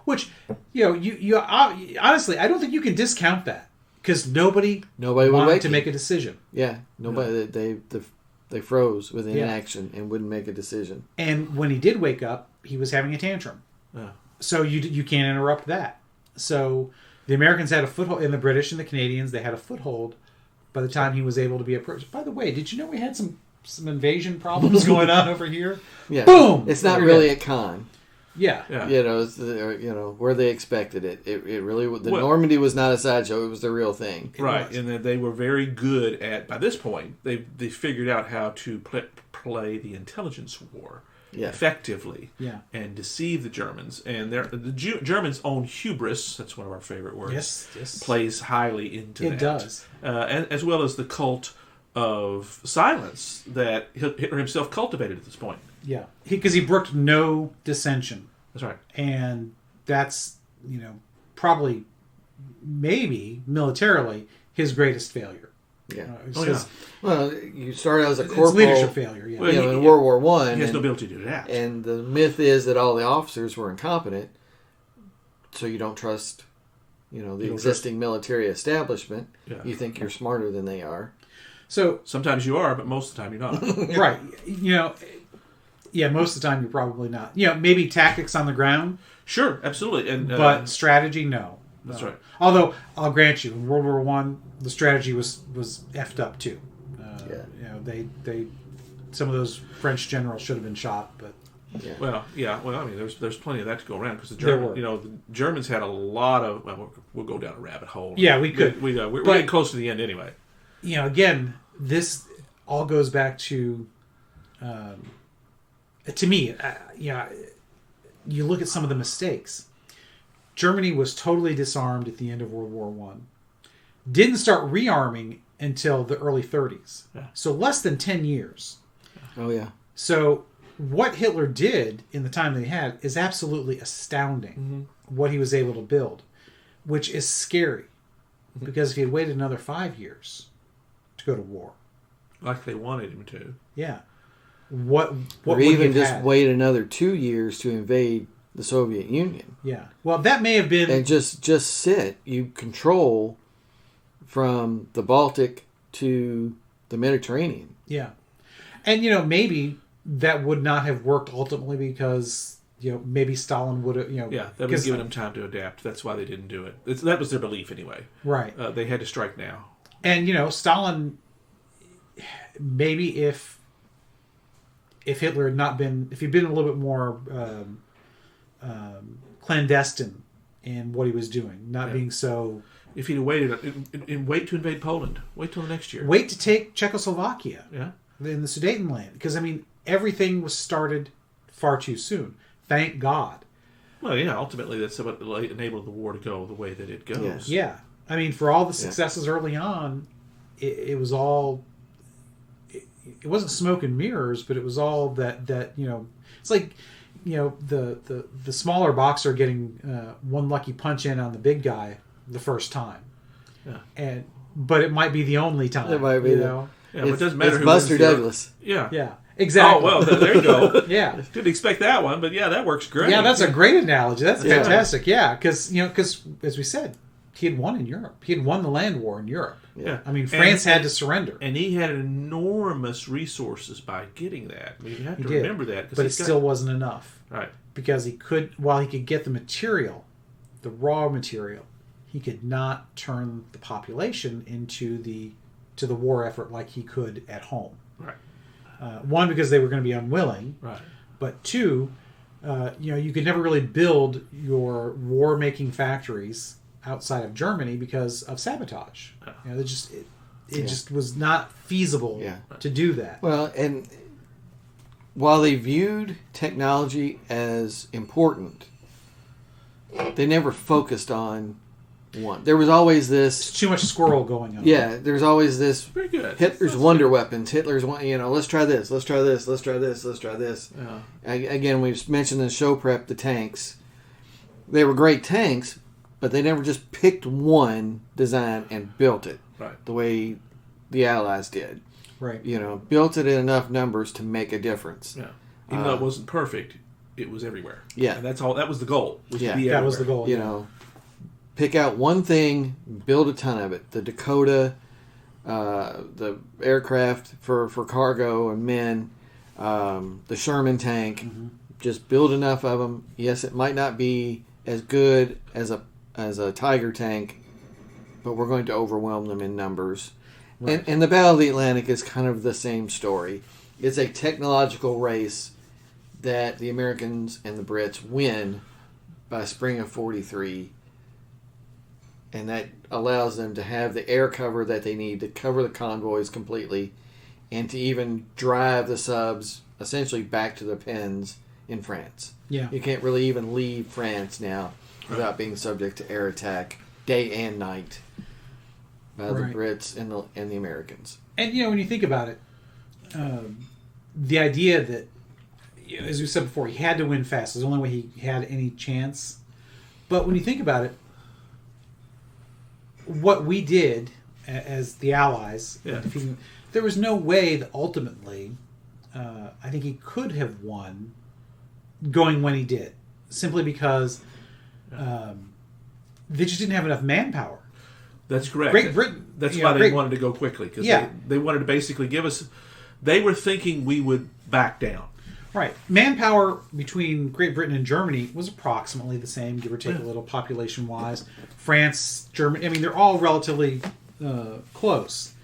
Which, you honestly, I don't think you can discount that, because nobody wanted to make a decision. Yeah, nobody. They froze with inaction and wouldn't make a decision. And when he did wake up, he was having a tantrum. Yeah. So you can't interrupt that. So the Americans had a foothold, and the British and the Canadians, they had a foothold by the time he was able to be approached. By the way, did you know we had some invasion problems going on over here? Yeah. Boom! It's not really a con. Yeah. It's, where they expected it. It really, Normandy was not a sideshow. It was the real thing. Right. And then they were very good at, by this point, they figured out how to play the intelligence war effectively and deceive the Germans. And the Germans' own hubris, that's one of our favorite words, yes. plays highly into that. It does. And as well as the cult of silence that Hitler himself cultivated at this point. Yeah, because he brooked no dissension. That's right. And that's, probably, maybe, militarily, his greatest failure. Yeah. Yeah. Well, you started as a It's corporal. leadership failure, yeah. Well, in World War One. He has no ability to adapt. And the myth is that all the officers were incompetent, so you don't trust, the existing military establishment. Yeah. You think you're smarter than they are. So sometimes you are, but most of the time you're not. right. Most of the time you're probably not. Maybe tactics on the ground. Sure, absolutely. And but strategy, no. That's right. Although I'll grant you, in World War One, the strategy was effed up too. They some of those French generals should have been shot, but. Yeah. Well, I mean, there's plenty of that to go around because the Germans had a lot of. Well, we'll go down a rabbit hole. Yeah, we could. We're getting close to the end anyway. Again, this all goes back to me. You look at some of the mistakes. Germany was totally disarmed at the end of World War One. Didn't start rearming until the early 30s. Yeah. So less than 10 years. Oh yeah. So what Hitler did in the time that he had is absolutely astounding. Mm-hmm. What he was able to build, which is scary, because if he had waited another 5 years to go to war, like they wanted him to, what or would even he just had? wait another 2 years to invade the Soviet Union. Yeah. Well, that may have been, and just sit. You control from the Baltic to the Mediterranean. Yeah, and maybe that would not have worked ultimately because maybe Stalin would have that would have given him time to adapt. That's why they didn't do it. That was their belief anyway. Right. They had to strike now. And Stalin, maybe if Hitler had not been, if he'd been a little bit more clandestine in what he was doing, not being so. If he'd waited and wait to invade Poland, wait till the next year. Wait to take Czechoslovakia. Yeah. In the Sudetenland, because everything was started far too soon. Thank God. Well, yeah. Ultimately, that's what enabled the war to go the way that it goes. Yeah. For all the successes early on, it was all. It wasn't smoke and mirrors, but it was all that it's like the smaller boxer getting one lucky punch in on the big guy the first time. Yeah. But it might be the only time. It might be. Yeah, but it doesn't matter. It's who Buster wins the- Douglas. Yeah. Yeah. Exactly. Oh well, there you go. Yeah. Didn't expect that one, but that works great. Yeah, that's a great analogy. That's Yeah. fantastic. Yeah, because as we said, he had won in Europe. He had won the land war in Europe. Yeah. France had to surrender, and he had enormous resources by getting that. You have to remember that, but it still wasn't enough. Right. Because he could get the material, the raw material, he could not turn the population into the war effort like he could at home. Right. One, because they were going to be unwilling. Right. But two, you could never really build your war-making factories outside of Germany because of sabotage. It just was not feasible to do that. Well, and while they viewed technology as important, they never focused on one. There was always this... It's too much squirrel going on. Yeah, there's always this... Very good. Hitler's wonder weapons. Hitler's, let's try this, let's try this, let's try this, let's try this. Yeah. Again, we've mentioned in show prep the tanks. They were great tanks, but they never just picked one design and built it. Right. The way the Allies did. Right. Built it in enough numbers to make a difference. Yeah. Even though it wasn't perfect, it was everywhere. Yeah. And that's all. That was the goal. Was to Yeah. be That was the everywhere. goal. Pick out one thing, build a ton of it. The Dakota, the aircraft for cargo and men, the Sherman tank. Mm-hmm. Just build enough of them. Yes, it might not be as good as a Tiger tank, but we're going to overwhelm them in numbers. Right. And the Battle of the Atlantic is kind of the same story. It's a technological race that the Americans and the Brits win by spring of 43. And that allows them to have the air cover that they need to cover the convoys completely and to even drive the subs essentially back to the pens in France. Yeah. You can't really even leave France now without being subject to air attack day and night. by the Brits and the Americans. And when you think about it, the idea that, as we said before, he had to win fast. It was the only way he had any chance. But when you think about it, what we did as the Allies, there was no way that ultimately, I think he could have won going when he did, simply because they just didn't have enough manpower. That's correct. Great Britain. That's why they wanted to go quickly, because they wanted to basically give us. They were thinking we would back down. Right. Manpower between Great Britain and Germany was approximately the same, give or take a little population-wise. France, Germany, they're all relatively close.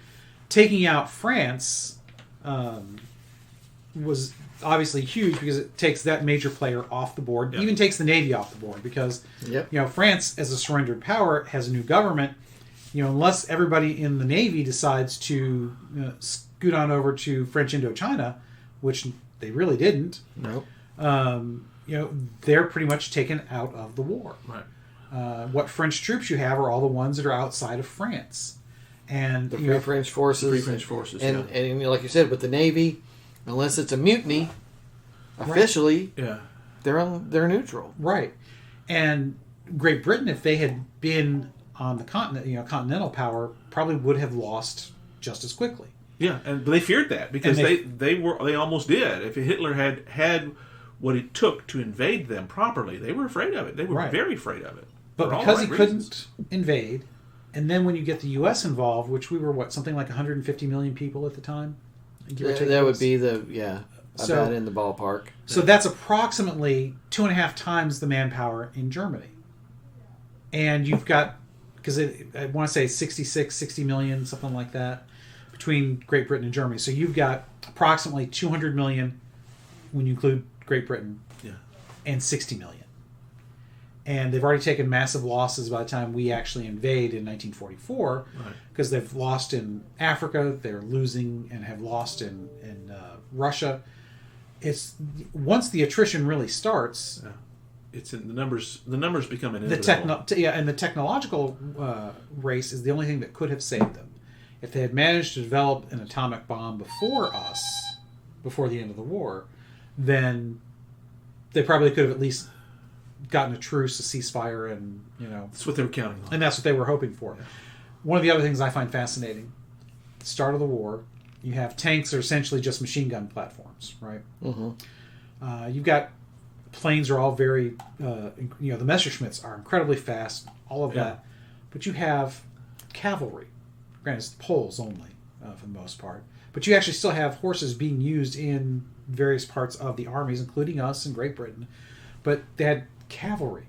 Taking out France was obviously huge because it takes that major player off the board, even takes the Navy off the board, because France, as a surrendered power, has a new government. Unless everybody in the Navy decides to scoot on over to French Indochina, which they really didn't. Nope. They're pretty much taken out of the war. Right. What French troops you have are all the ones that are outside of France, and the Free French forces. Free French forces, and like you said, with the Navy, unless it's a mutiny, officially, they're neutral. Right. And Great Britain, if they had been on the continent, continental power, probably would have lost just as quickly. Yeah, but they feared that because they almost did. If Hitler had what it took to invade them properly, they were afraid of it. They were very afraid of it. But because he couldn't invade, and then when you get the U.S. involved, which we were something like 150 million people at the time. That would be about in the ballpark. So that's approximately 2.5 times the manpower in Germany. And you've got, because I want to say 66, 60 million, something like that, between Great Britain and Germany. So you've got approximately 200 million when you include Great Britain, and 60 million. And they've already taken massive losses by the time we actually invade in 1944, because they've lost in Africa, they're losing and have lost in Russia. It's once the attrition really starts. It's in the numbers. The numbers become inevitable. And the technological race is the only thing that could have saved them. If they had managed to develop an atomic bomb before us, before the end of the war, then they probably could have at least gotten a truce, a ceasefire, and that's what they were counting on, and that's what they were hoping for. Yeah. One of the other things I find fascinating: at the start of the war, you have tanks that are essentially just machine gun platforms, right? Mm-hmm. You've got planes are all very, the Messerschmitts are incredibly fast, all of that, but you have cavalry. Granted, it's poles only for the most part, but you actually still have horses being used in various parts of the armies, including us in Great Britain. But they had cavalry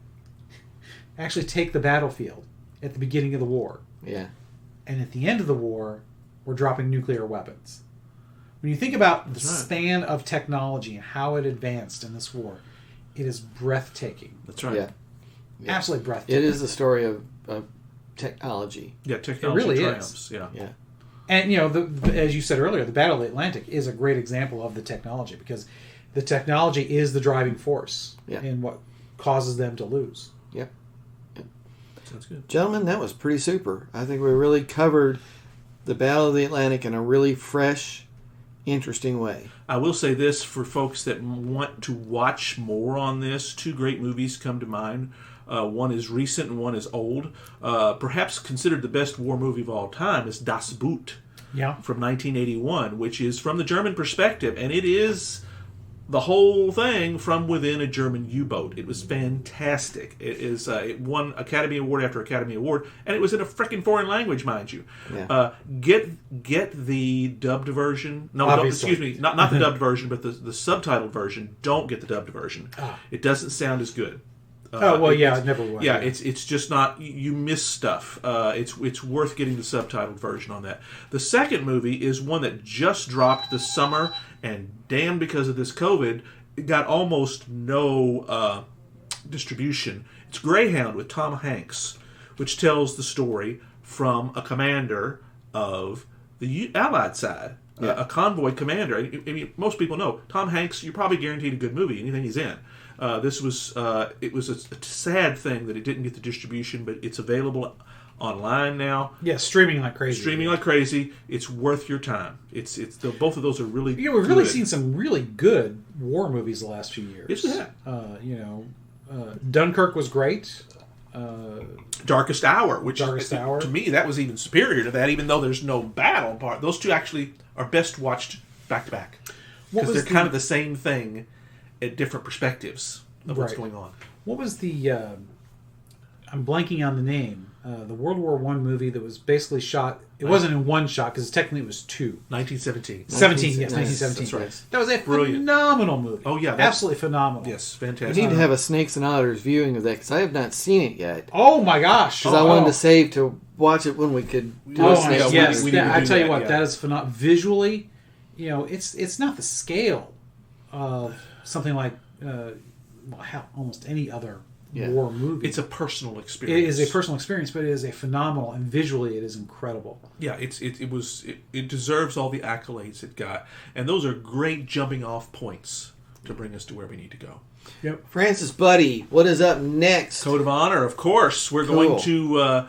actually take the battlefield at the beginning of the war. Yeah. And at the end of the war, we're dropping nuclear weapons. When you think about the span of technology and how it advanced in this war, it is breathtaking. That's right. Yeah. Absolutely breathtaking. It is the story of technology. Yeah, technology it really triumphs. is. Yeah. And, as you said earlier, the Battle of the Atlantic is a great example of the technology, because the technology is the driving force in what causes them to lose. Yep. Sounds good. Gentlemen, that was pretty super. I think we really covered the Battle of the Atlantic in a really fresh, interesting way. I will say this for folks that want to watch more on this. 2 great movies come to mind. One is recent and one is old. Perhaps considered the best war movie of all time is Das Boot from 1981, which is from the German perspective, and it is the whole thing from within a German U-boat. It was fantastic. It won Academy Award after Academy Award, and it was in a freaking foreign language, mind you. Yeah. Get the dubbed version. No, excuse me, not the dubbed version, but the subtitled version. Don't get the dubbed version. It doesn't sound as good. It never will. Yeah, it's just not. You miss stuff. It's worth getting the subtitled version on that. The second movie is one that just dropped this summer, and damn, because of this COVID, it got almost no distribution. It's Greyhound with Tom Hanks, which tells the story from a commander of the Allied side, a convoy commander. I mean, most people know Tom Hanks. You're probably guaranteed a good movie, anything he's in. It was a sad thing that it didn't get the distribution, but it's available online now. Yeah, streaming like crazy. It's worth your time. Both of those are really we've really seen some really good war movies the last few years. Yes, we have. Dunkirk was great. Darkest Hour, to me, that was even superior to that, even though there's no battle part. Those two actually are best watched back to back. Because they're kind of the same thing at different perspectives of what's going on. What was the... I'm blanking on the name. The World War I movie that was basically shot... It wasn't in one shot, because technically it was two. 1917. 1917. That's right. That was a phenomenal movie. Oh, yeah. Absolutely phenomenal. Yes, fantastic. We need to have a Snakes and Otters viewing of that, because I have not seen it yet. Oh, my gosh. Because I wanted to save to watch it when we could do a Snakes and yes. Otters. I tell you what, that is phenomenal. Visually, it's not the scale of something like almost any other war movie. It's a personal experience. It is a personal experience, but it is a phenomenal, and visually it is incredible. Yeah, it deserves all the accolades it got, and those are great jumping off points to bring us to where we need to go. Yep. Francis, buddy, what is up next? Code of Honor, of course. We're going to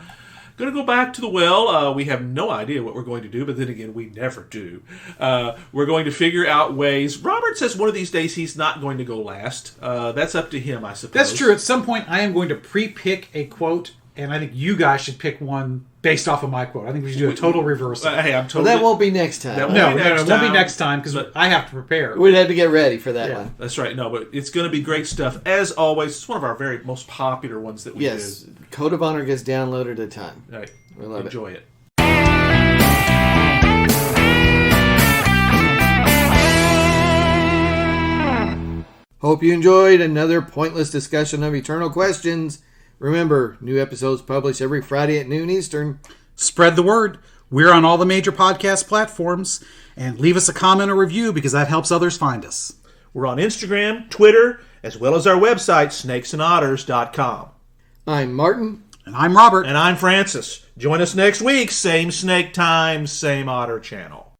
go back to the well. We have no idea what we're going to do, but then again, we never do. We're going to figure out ways. Robert says one of these days he's not going to go last. That's up to him, I suppose. That's true. At some point, I am going to pre-pick a quote, and I think you guys should pick one based off of my quote. I think we should do a total reversal. Hey, I'm totally... Well, that won't be next time. No, it won't be next time, because I have to prepare. We'd have to get ready for that one. That's right. No, but it's going to be great stuff. As always, it's one of our very most popular ones that we do. Yes, Code of Honor gets downloaded at a time. Right. We love Enjoy it. Hope you enjoyed another pointless discussion of eternal questions. Remember, new episodes published every Friday at noon Eastern. Spread the word. We're on all the major podcast platforms. And leave us a comment or review, because that helps others find us. We're on Instagram, Twitter, as well as our website, snakesandotters.com. I'm Martin. And I'm Robert. And I'm Francis. Join us next week. Same snake time, same otter channel.